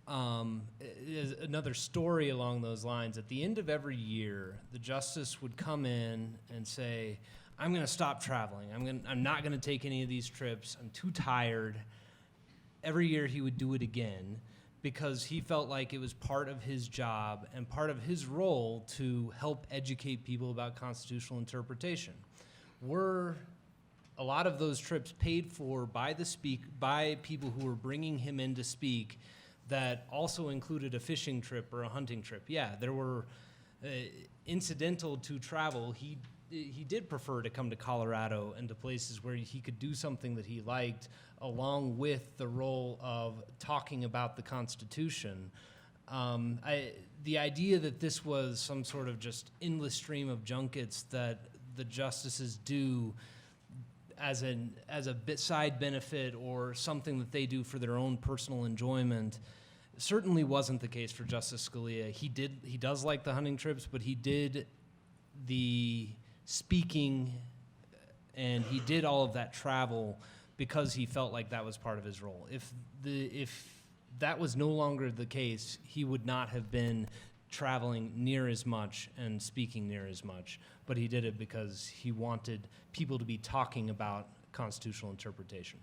Another story along those lines, at the end of every year, the justice would come in and say, I'm going to stop traveling. I'm not going to take any of these trips. I'm too tired. Every year he would do it again because he felt like it was part of his job and part of his role to help educate people about constitutional interpretation. Were a lot of those trips paid for by people who were bringing him in to speak that also included a fishing trip or a hunting trip? Yeah, there were incidental to travel. He did prefer to come to Colorado and to places where he could do something that he liked, along with the role of talking about the Constitution. The idea that this was some sort of just endless stream of junkets that the justices do as a side benefit or something that they do for their own personal enjoyment certainly wasn't the case for Justice Scalia. He does like the hunting trips, but he did the speaking and he did all of that travel because he felt like that was part of his role. If that was no longer the case, he would not have been traveling near as much and speaking near as much, but he did it because he wanted people to be talking about constitutional interpretation.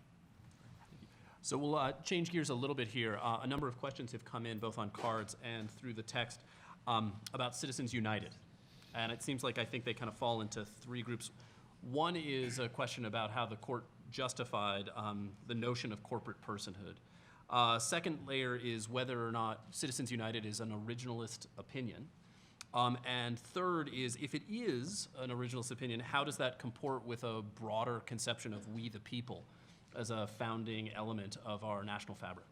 So we'll change gears a little bit here. A number of questions have come in, both on cards and through the text, about Citizens United. And it seems like I think they kind of fall into three groups. One is a question about how the court justified the notion of corporate personhood. Second layer is whether or not Citizens United is an originalist opinion. And third is, if it is an originalist opinion, how does that comport with a broader conception of we the people as a founding element of our national fabric?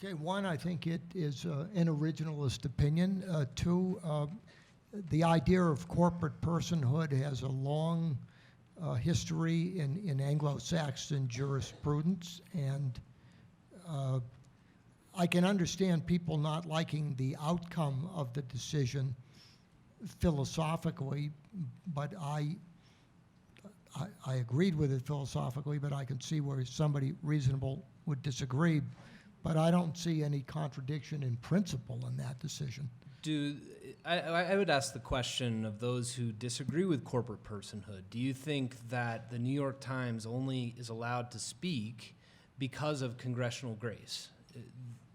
Okay, one, I think it is an originalist opinion. Two, the idea of corporate personhood has a long history in Anglo-Saxon jurisprudence, and I can understand people not liking the outcome of the decision philosophically, but I agreed with it philosophically, but I can see where somebody reasonable would disagree. But I don't see any contradiction in principle in that decision. I would ask the question of those who disagree with corporate personhood. Do you think that the New York Times only is allowed to speak because of congressional grace?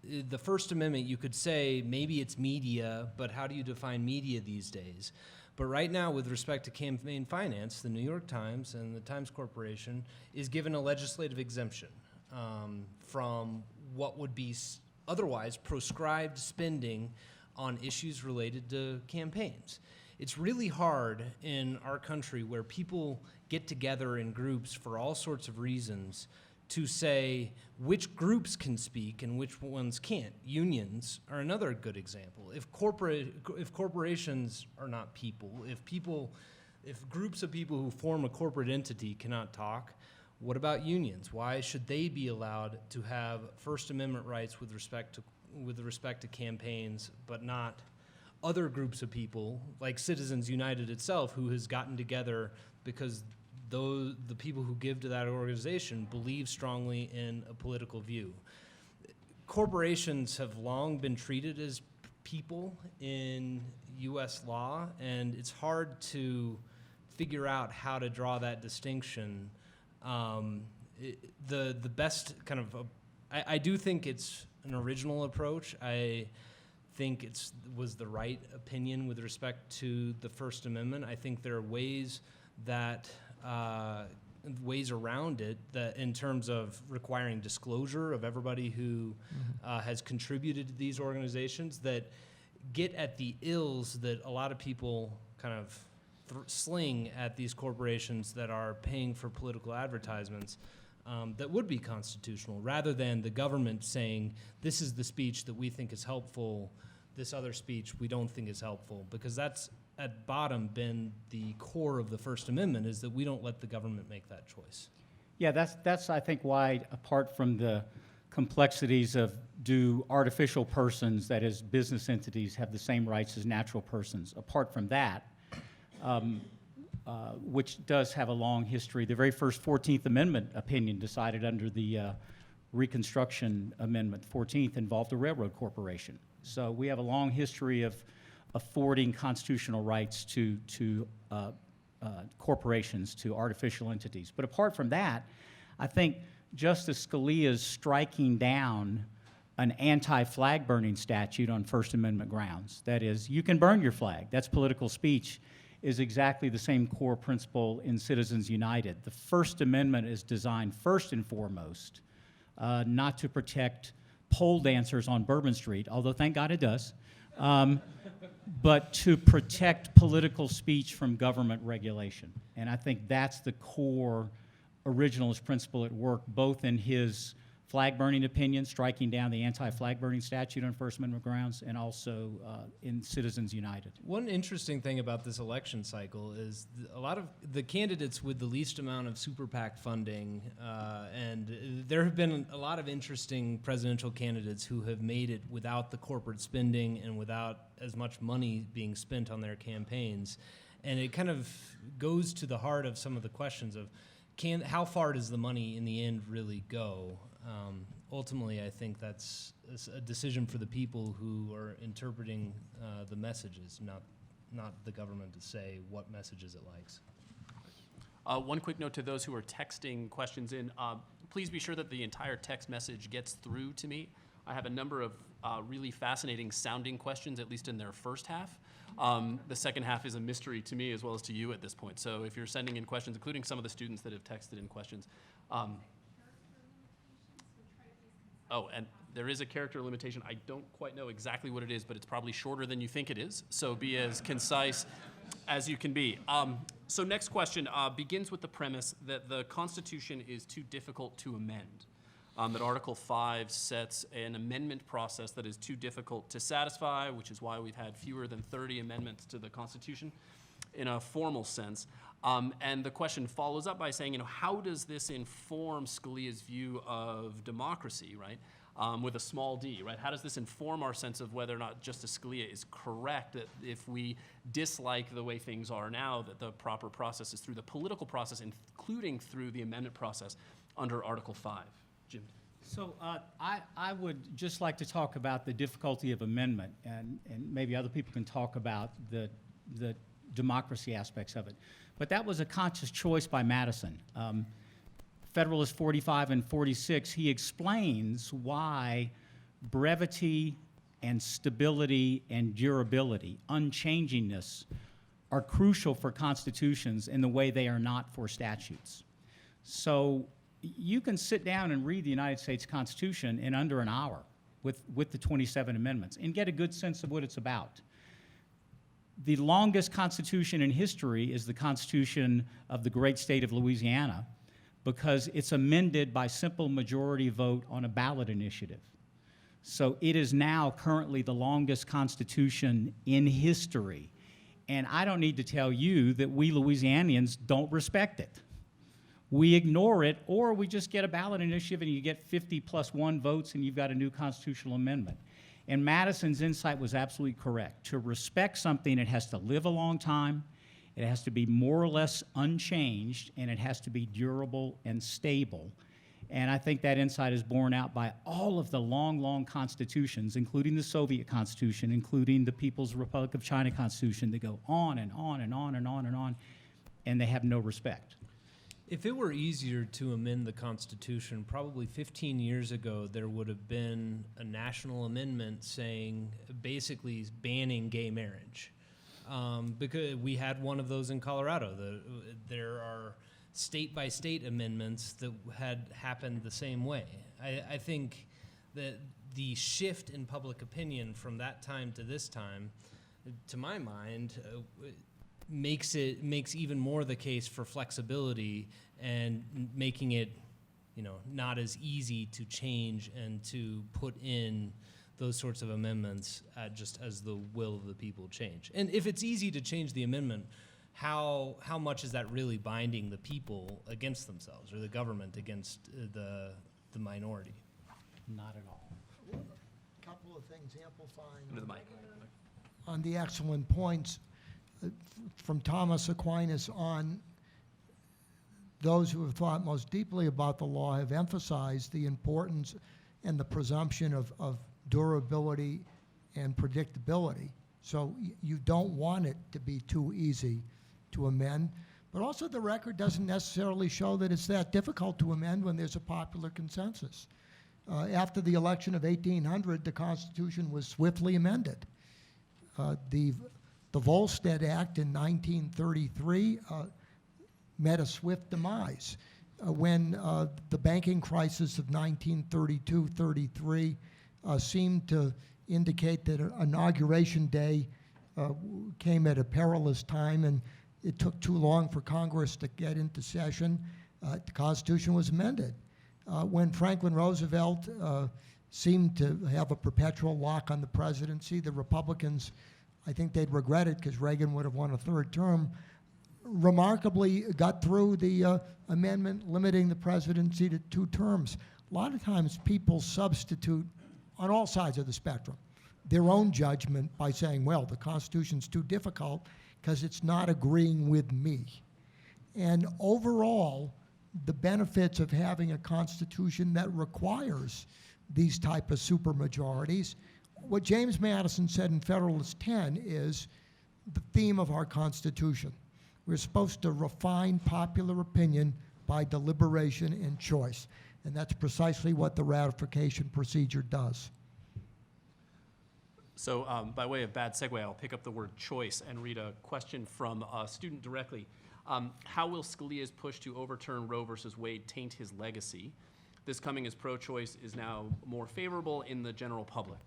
The First Amendment, you could say maybe it's media, but how do you define media these days? But right now, with respect to campaign finance, the New York Times and the Times Corporation is given a legislative exemption from what would be otherwise proscribed spending on issues related to campaigns. It's really hard in our country where people get together in groups for all sorts of reasons to say which groups can speak and which ones can't. Unions are another good example. If corporations are not people, if groups of people who form a corporate entity cannot talk, what about unions? Why should they be allowed to have First Amendment rights with respect to campaigns, but not other groups of people, like Citizens United itself, who has gotten together because the people who give to that organization believe strongly in a political view? Corporations have long been treated as people in U.S. law, and it's hard to figure out how to draw that distinction. The best kind of, I do think it's an original approach. I think was the right opinion with respect to the First Amendment. I think there are ways around it that in terms of requiring disclosure of everybody who has contributed to these organizations that get at the ills that a lot of people kind of sling at these corporations that are paying for political advertisements that would be constitutional, rather than the government saying, this is the speech that we think is helpful, this other speech we don't think is helpful, because that's at bottom been the core of the First Amendment, is that we don't let the government make that choice. Yeah, that's I think why, apart from the complexities of do artificial persons, that is business entities, have the same rights as natural persons, apart from that, which does have a long history. The very first 14th Amendment opinion decided under the Reconstruction Amendment, 14th, involved a railroad corporation. So we have a long history of affording constitutional rights to corporations, to artificial entities. But apart from that, I think Justice Scalia's striking down an anti-flag burning statute on First Amendment grounds, that is, you can burn your flag, that's political speech, is exactly the same core principle in Citizens United. The First Amendment is designed first and foremost not to protect pole dancers on Bourbon Street, although thank God it does, but to protect political speech from government regulation. And I think that's the core originalist principle at work, both in his flag burning opinion, striking down the anti-flag burning statute on First Amendment grounds, and also in Citizens United. One interesting thing about this election cycle is a lot of the candidates with the least amount of super PAC funding, and there have been a lot of interesting presidential candidates who have made it without the corporate spending and without as much money being spent on their campaigns. And it kind of goes to the heart of some of the questions of how far does the money in the end really go? Ultimately, I think that's a decision for the people who are interpreting the messages, not the government to say what messages it likes. One quick note to those who are texting questions in, please be sure that the entire text message gets through to me. I have a number of really fascinating sounding questions, at least in their first half. The second half is a mystery to me as well as to you at this point. So if you're sending in questions, including some of the students that have texted in questions. Oh, and there is a character limitation. I don't quite know exactly what it is, but it's probably shorter than you think it is. So be as concise as you can be. So next question begins with the premise that the Constitution is too difficult to amend. That Article 5 sets an amendment process that is too difficult to satisfy, which is why we've had fewer than 30 amendments to the Constitution in a formal sense. And the question follows up by saying, how does this inform Scalia's view of democracy, right? With a small d, right? How does this inform our sense of whether or not Justice Scalia is correct that if we dislike the way things are now, that the proper process is through the political process, including through the amendment process under Article 5? Jim. So I would just like to talk about the difficulty of amendment, and maybe other people can talk about the democracy aspects of it. But that was a conscious choice by Madison. Federalist 45 and 46, he explains why brevity and stability and durability, unchangingness, are crucial for constitutions in the way they are not for statutes. So you can sit down and read the United States Constitution in under an hour with the 27 amendments and get a good sense of what it's about. The longest constitution in history is the Constitution of the great state of Louisiana, because it's amended by simple majority vote on a ballot initiative. So it is now currently the longest constitution in history. And I don't need to tell you that we Louisianians don't respect it. We ignore it, or we just get a ballot initiative and you get 50+1 votes and you've got a new constitutional amendment. And Madison's insight was absolutely correct. To respect something, it has to live a long time, it has to be more or less unchanged, and it has to be durable and stable. And I think that insight is borne out by all of the long, long constitutions, including the Soviet Constitution, including the People's Republic of China Constitution, that go on and on and on and on and on, and they have no respect. If it were easier to amend the Constitution, probably 15 years ago, there would have been a national amendment saying, basically banning gay marriage. Because we had one of those in Colorado. There are state-by-state amendments that had happened the same way. I think that the shift in public opinion from that time to this time, to my mind, makes even more the case for flexibility and making it, not as easy to change and to put in those sorts of amendments just as the will of the people change. And if it's easy to change the amendment, how much is that really binding the people against themselves, or the government against the minority? Not at all. A couple of things amplifying Under the mic. on the excellent points from Thomas Aquinas on. Those who have thought most deeply about the law have emphasized the importance and the presumption of durability and predictability. So you don't want it to be too easy to amend, but also the record doesn't necessarily show that it's that difficult to amend when there's a popular consensus. After the election of 1800, the Constitution was swiftly amended. The Volstead Act in 1933 met a swift demise. When the banking crisis of 1932-33 seemed to indicate that Inauguration Day came at a perilous time, and it took too long for Congress to get into session, the Constitution was amended. When Franklin Roosevelt seemed to have a perpetual lock on the presidency, the Republicans, I think they'd regret it because Reagan would have won a third term, remarkably got through the amendment limiting the presidency to 2 terms. A lot of times people substitute, on all sides of the spectrum, their own judgment by saying, well, the Constitution's too difficult because it's not agreeing with me. And overall, the benefits of having a constitution that requires these type of supermajorities. What James Madison said in Federalist 10 is the theme of our Constitution. We're supposed to refine popular opinion by deliberation and choice. And that's precisely what the ratification procedure does. So by way of bad segue, I'll pick up the word choice and read a question from a student directly. How will Scalia's push to overturn Roe versus Wade taint his legacy? This coming as pro-choice is now more favorable in the general public.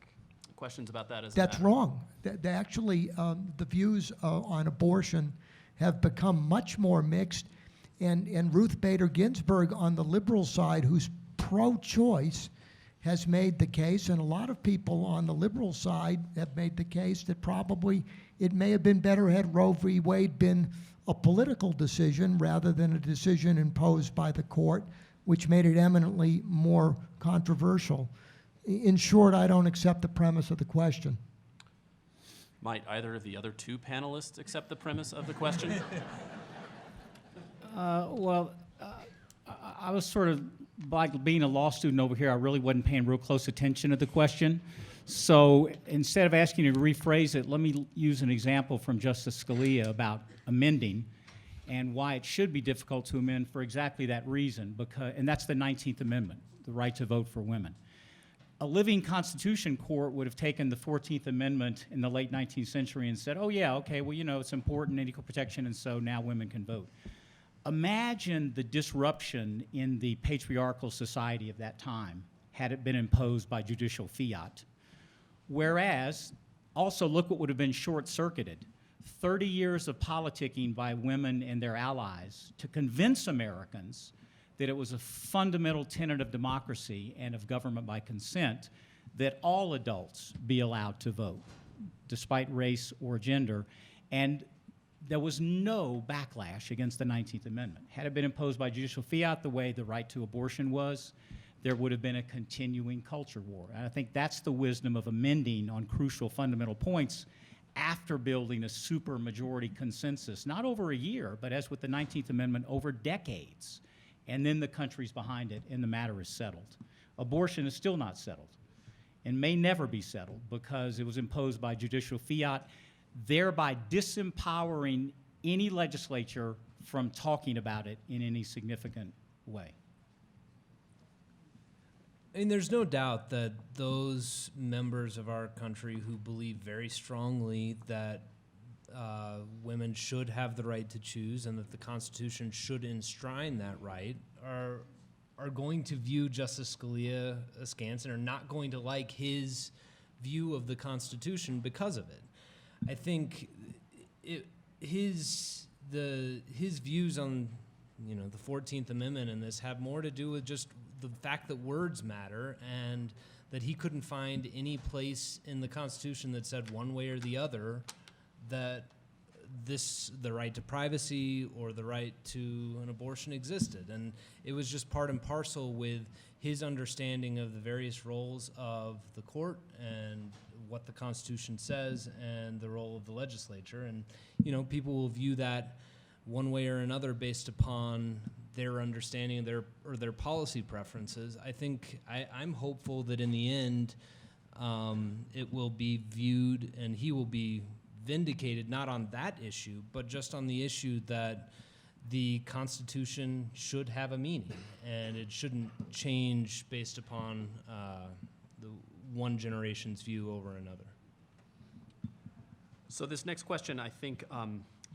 Questions about that as That's wrong. Actually, the views on abortion have become much more mixed. And Ruth Bader Ginsburg on the liberal side, who's pro-choice, has made the case, and a lot of people on the liberal side have made the case that probably it may have been better had Roe v. Wade been a political decision rather than a decision imposed by the court, which made it eminently more controversial. In short, I don't accept the premise of the question. Might either of the other two panelists accept the premise of the question? I was sort of, like being a law student over here, I really wasn't paying real close attention to the question. So instead of asking you to rephrase it, let me use an example from Justice Scalia about amending and why it should be difficult to amend for exactly that reason, and that's the 19th Amendment, the right to vote for women. A living Constitution court would have taken the 14th Amendment in the late 19th century and said, oh yeah, okay, well, you know, it's important and equal protection, and so now women can vote. Imagine the disruption in the patriarchal society of that time had it been imposed by judicial fiat. Whereas, also look what would have been short-circuited. 30 years of politicking by women and their allies to convince Americans that it was a fundamental tenet of democracy and of government by consent that all adults be allowed to vote, despite race or gender. And there was no backlash against the 19th Amendment. Had it been imposed by judicial fiat the way the right to abortion was, there would have been a continuing culture war. And I think that's the wisdom of amending on crucial fundamental points after building a supermajority consensus, not over a year, but as with the 19th Amendment, over decades. And then the country's behind it and the matter is settled. Abortion is still not settled and may never be settled because it was imposed by judicial fiat, thereby disempowering any legislature from talking about it in any significant way. I mean, there's no doubt that those members of our country who believe very strongly that women should have the right to choose and that the Constitution should enshrine that right are going to view Justice Scalia askance and are not going to like his view of the Constitution because of it. I think his views on, you know, the 14th Amendment and this have more to do with just the fact that words matter, and that he couldn't find any place in the Constitution that said one way or the other that the right to privacy or the right to an abortion existed. And it was just part and parcel with his understanding of the various roles of the court and what the Constitution says and the role of the legislature. And, you know, people will view that one way or another based upon their understanding of their policy preferences. I think I'm hopeful that in the end it will be viewed and he will be vindicated not on that issue, but just on the issue that the Constitution should have a meaning and it shouldn't change based upon the one generation's view over another. So this next question, I think,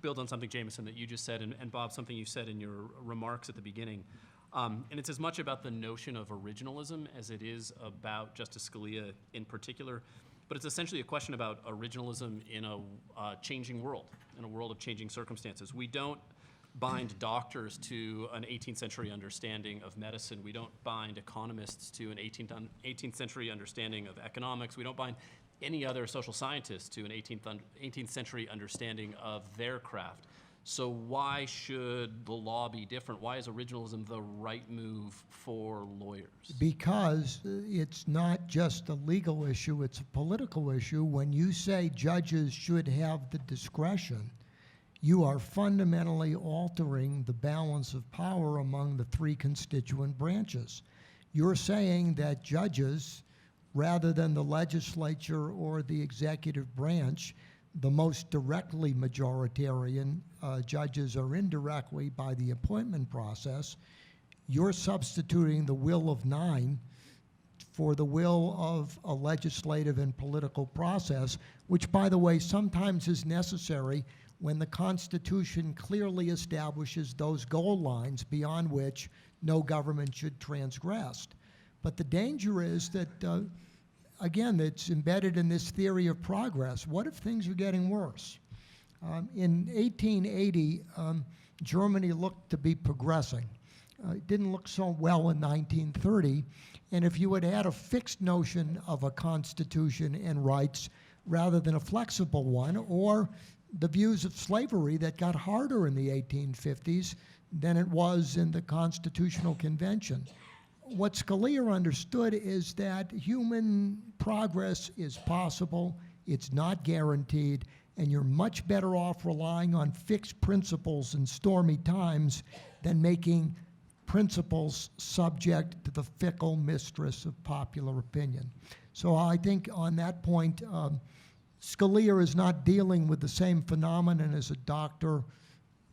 builds on something, Jameson, that you just said, and Bob, something you said in your remarks at the beginning. And it's as much about the notion of originalism as it is about Justice Scalia in particular. But it's essentially a question about originalism in a changing world, in a world of changing circumstances. We don't bind doctors to an 18th century understanding of medicine. We don't bind economists to an 18th century understanding of economics. We don't bind any other social scientists to an 18th century understanding of their craft. So why should the law be different? Why is originalism the right move for lawyers? Because it's not just a legal issue, it's a political issue. When you say judges should have the discretion, you are fundamentally altering the balance of power among the three constituent branches. You're saying that judges, rather than the legislature or the executive branch, the most directly majoritarian judges are indirectly by the appointment process. You're substituting the will of 9 for the will of a legislative and political process, which, by the way, sometimes is necessary when the Constitution clearly establishes those goal lines beyond which no government should transgress. But the danger is that, again, it's embedded in this theory of progress. What if things are getting worse? In 1880, Germany looked to be progressing. It didn't look so well in 1930, and if you had had a fixed notion of a constitution and rights rather than a flexible one, or the views of slavery that got harder in the 1850s than it was in the Constitutional Convention. What Scalia understood is that human progress is possible, it's not guaranteed, and you're much better off relying on fixed principles in stormy times than making principles subject to the fickle mistress of popular opinion. So I think on that point, Scalia is not dealing with the same phenomenon as a doctor.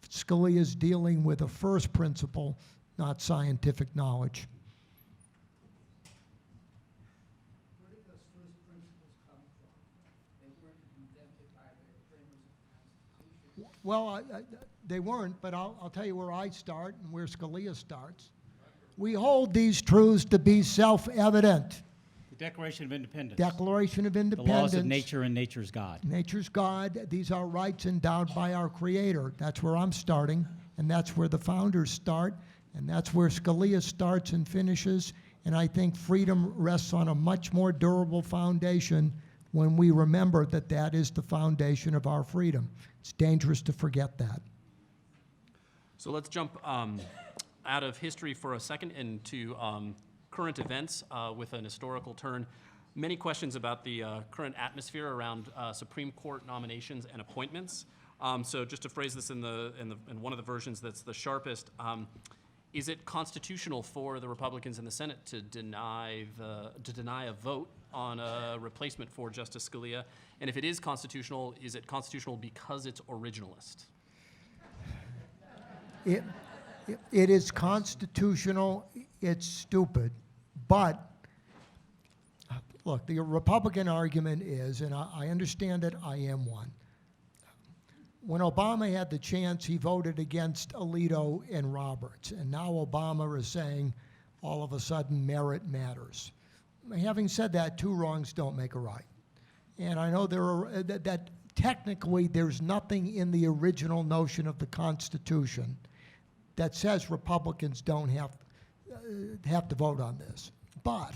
Scalia is dealing with a first principle, not scientific knowledge. Where did those first principles come from? They weren't invented by the framers of the Constitution. Well, they weren't, but I'll tell you where I start and where Scalia starts. We hold these truths to be self-evident. The Declaration of Independence. Declaration of The Independence. laws of nature and nature's God. Nature's God. These are rights endowed by our Creator. That's where I'm starting, and that's where the founders start, and that's where Scalia starts and finishes. And I think freedom rests on a much more durable foundation when we remember that that is the foundation of our freedom. It's dangerous to forget that. So let's jump out of history for a second into current events with an historical turn. Many questions about the current atmosphere around Supreme Court nominations and appointments. So just to phrase this in one of the versions that's the sharpest, is it constitutional for the Republicans in the Senate to deny a vote on a replacement for Justice Scalia? And if it is it constitutional because it's originalist? It is constitutional. It's stupid. But, look, the Republican argument is, and I understand that I am one, when Obama had the chance, he voted against Alito and Roberts. And now Obama is saying, all of a sudden, merit matters. Having said that, two wrongs don't make a right. And I know that technically there's nothing in the original notion of the Constitution that says Republicans don't have to vote on this. But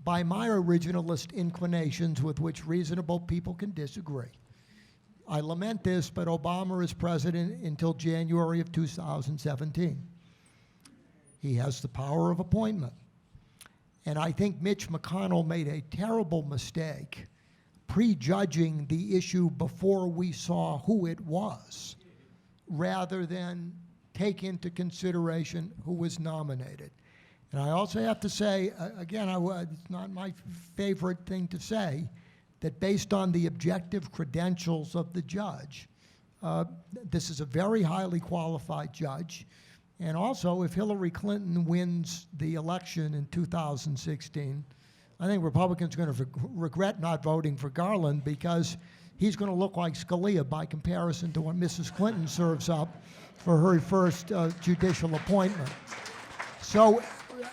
by my originalist inclinations with which reasonable people can disagree, I lament this, but Obama is president until January of 2017. He has the power of appointment. And I think Mitch McConnell made a terrible mistake prejudging the issue before we saw who it was, rather than take into consideration who was nominated. And I also have to say, again, it's not my favorite thing to say, that based on the objective credentials of the judge, this is a very highly qualified judge. And also, if Hillary Clinton wins the election in 2016, I think Republicans are going to regret not voting for Garland, because he's going to look like Scalia by comparison to what Mrs. Clinton serves up for her first judicial appointment. So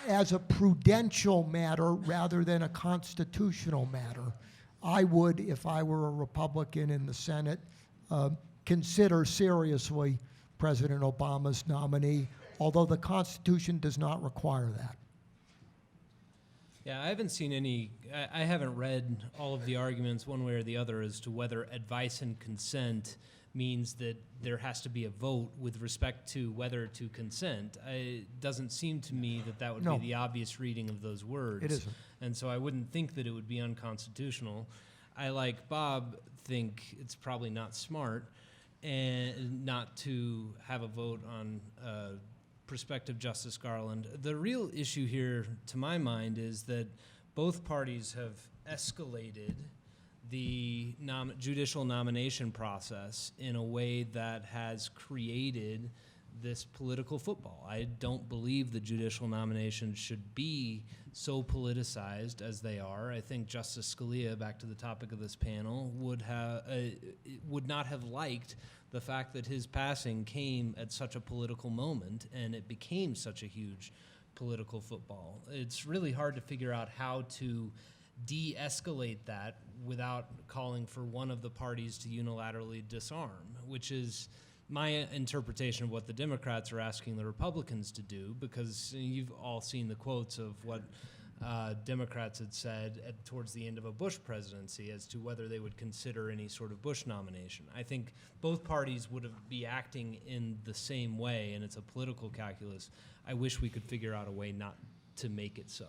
as a prudential matter rather than a constitutional matter, I would, if I were a Republican in the Senate, consider seriously President Obama's nominee, although the Constitution does not require that. Yeah, I haven't seen I haven't read all of the arguments one way or the other as to whether advice and consent means that there has to be a vote with respect to whether to consent. It doesn't seem to me that would No. be the obvious reading of those words. It isn't. And so I wouldn't think that it would be unconstitutional. I, like Bob, think it's probably not smart. and not to have a vote on prospective Justice Garland. The real issue here, to my mind, is that both parties have escalated the judicial nomination process in a way that has created this political football. I don't believe the judicial nominations should be so politicized as they are. I think Justice Scalia, back to the topic of this panel, would not have liked the fact that his passing came at such a political moment and it became such a huge political football. It's really hard to figure out how to de-escalate that without calling for one of the parties to unilaterally disarm, which is my interpretation of what the Democrats are asking the Republicans to do, because you've all seen the quotes of what Democrats had said towards the end of a Bush presidency as to whether they would consider any sort of Bush nomination. I think both parties would be acting in the same way, and it's a political calculus. I wish we could figure out a way not to make it so.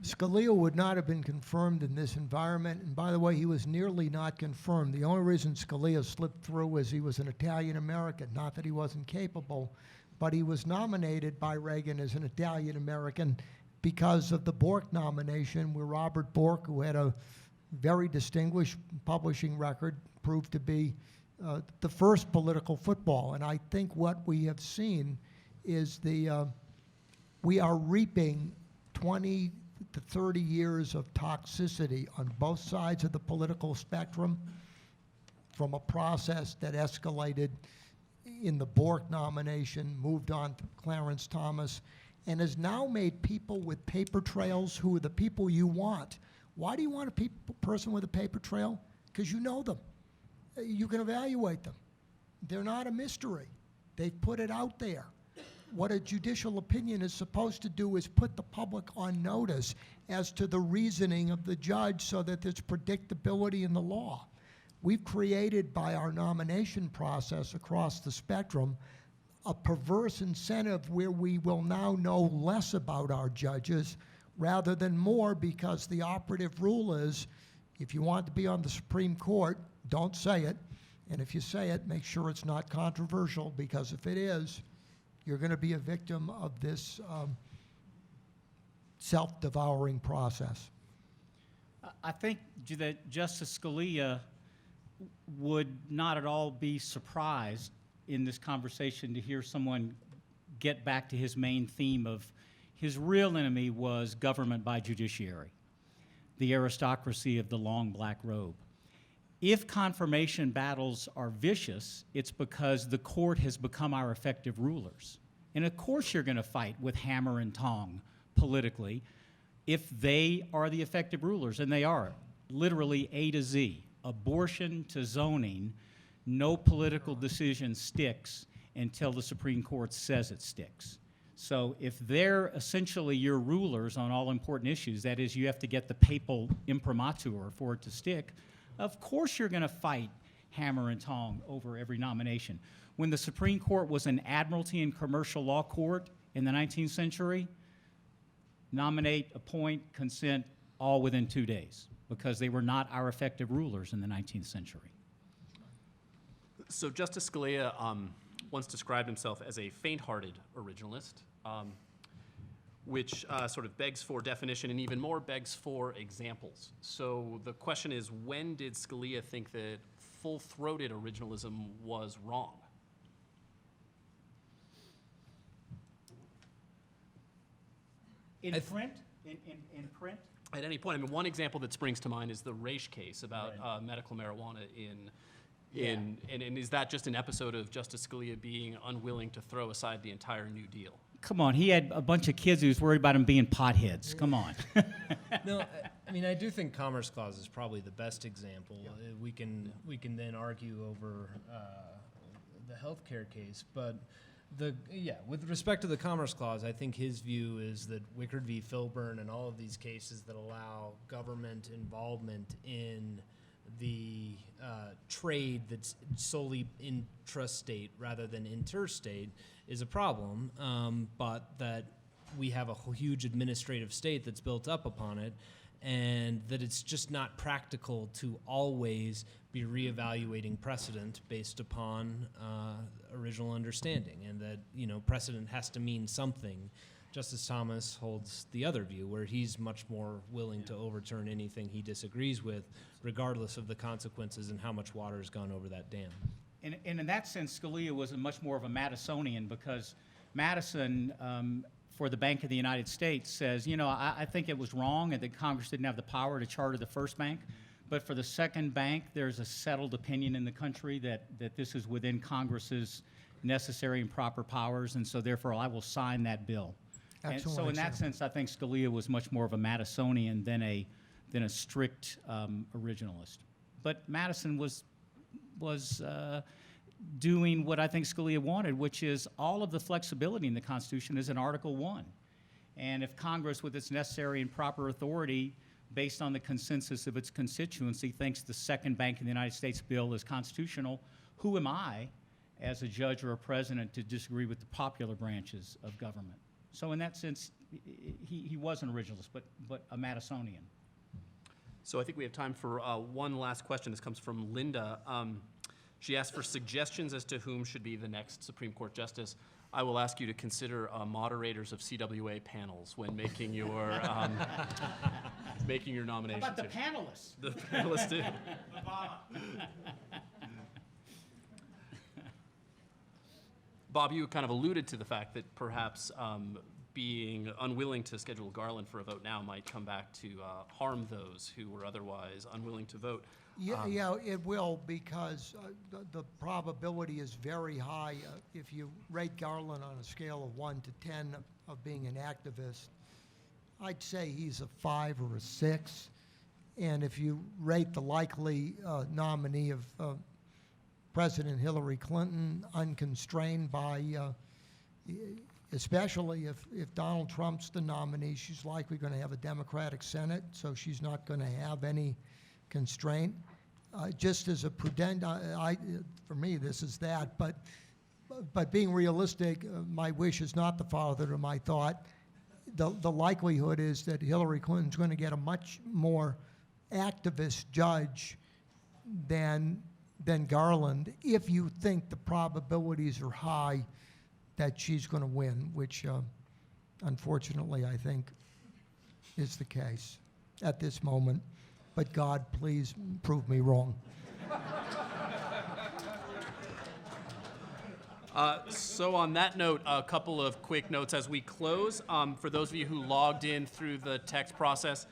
Scalia would not have been confirmed in this environment, and by the way, he was nearly not confirmed. The only reason Scalia slipped through was he was an Italian-American, not that he wasn't capable, but he was nominated by Reagan as an Italian-American because of the Bork nomination, where Robert Bork, who had a very distinguished publishing record, proved to be the first political football. And I think what we have seen is we are reaping 20 to 30 years of toxicity on both sides of the political spectrum from a process that escalated in the Bork nomination, moved on to Clarence Thomas, and has now made people with paper trails who are the people you want. Why do you want a person with a paper trail? Because you know them. You can evaluate them. They're not a mystery. They've put it out there. What a judicial opinion is supposed to do is put the public on notice as to the reasoning of the judge so that there's predictability in the law. We've created by our nomination process across the spectrum a perverse incentive where we will now know less about our judges rather than more, because the operative rule is if you want to be on the Supreme Court, don't say it. And if you say it, make sure it's not controversial, because if it is, you're going to be a victim of this self-devouring process. I think that Justice Scalia would not at all be surprised in this conversation to hear someone get back to his main theme of his real enemy was government by judiciary, the aristocracy of the long black robe. If confirmation battles are vicious, it's because the court has become our effective rulers. And of course you're going to fight with hammer and tong politically if they are the effective rulers, and they are, literally A to Z. Abortion to zoning, no political decision sticks until the Supreme Court says it sticks. So if they're essentially your rulers on all important issues, that is, you have to get the papal imprimatur for it to stick, of course you're going to fight hammer and tong over every nomination. When the Supreme Court was an admiralty and commercial law court in the 19th century, nominate, appoint, consent, all within 2 days, because they were not our effective rulers in the 19th century. So Justice Scalia once described himself as a faint-hearted originalist, which sort of begs for definition and even more begs for examples. So the question is, when did Scalia think that full-throated originalism was wrong? In print? In print? At any point. I mean, one example that springs to mind is the Raich case about medical marijuana and is that just an episode of Justice Scalia being unwilling to throw aside the entire New Deal? Come on, he had a bunch of kids who was worried about him being potheads. Come on. No, I mean, I do think Commerce Clause is probably the best example. We can then argue over the healthcare case, but with respect to the Commerce Clause, I think his view is that Wickard v. Filburn and all of these cases that allow government involvement in the trade that's solely intrastate rather than interstate is a problem, but that we have a huge administrative state that's built up upon it, and that it's just not practical to always be reevaluating precedent based upon original understanding, and that, precedent has to mean something. Justice Thomas holds the other view, where he's much more willing to overturn anything he disagrees with, regardless of the consequences and how much water has gone over that dam. And in that sense, Scalia was much more of a Madisonian, because Madison, for the Bank of the United States, says, I think it was wrong and that Congress didn't have the power to charter the first bank, but for the second bank, there's a settled opinion in the country that this is within Congress's necessary and proper powers, and so therefore I will sign that bill. And Excellent so in that example. sense, I think Scalia was much more of a Madisonian than a strict originalist. But Madison was doing what I think Scalia wanted, which is all of the flexibility in the Constitution is in Article 1. And if Congress, with its necessary and proper authority, based on the consensus of its constituency, thinks the second Bank of the United States bill is constitutional, who am I, as a judge or a president, to disagree with the popular branches of government? So in that sense, he was an originalist, but a Madisonian. So I think we have time for one last question. This comes from Linda. She asked for suggestions as to whom should be the next Supreme Court justice. I will ask you to consider moderators of CWA panels when making your making your nomination. How about the panelists? The panelists too. Bob, you kind of alluded to the fact that perhaps being unwilling to schedule Garland for a vote now might come back to harm those who were otherwise unwilling to vote. Yeah, it will, because the probability is very high. If you rate Garland on a scale of 1 to 10 of being an activist, I'd say he's a 5 or a 6. And if you rate the likely nominee of President Hillary Clinton, unconstrained by, especially if Donald Trump's the nominee, she's likely going to have a Democratic Senate, so she's not going to have any constraint. Just as a prudent, for me, this is that, but being realistic, my wish is not the father to my thought. The likelihood is that Hillary Clinton's going to get a much more activist judge than Garland, if you think the probabilities are high that she's going to win, which unfortunately I think is the case at this moment. But God, please prove me wrong. So on that note, a couple of quick notes as we close. For those of you who logged in through the text process,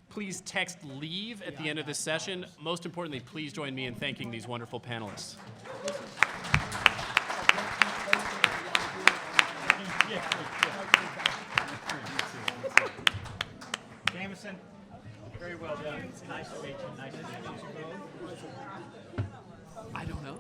please text LEAVE at the end of this session. Most importantly, please join me in thanking these wonderful panelists. Jameson, very well done. Nice to meet you. Nice to meet you. I don't know.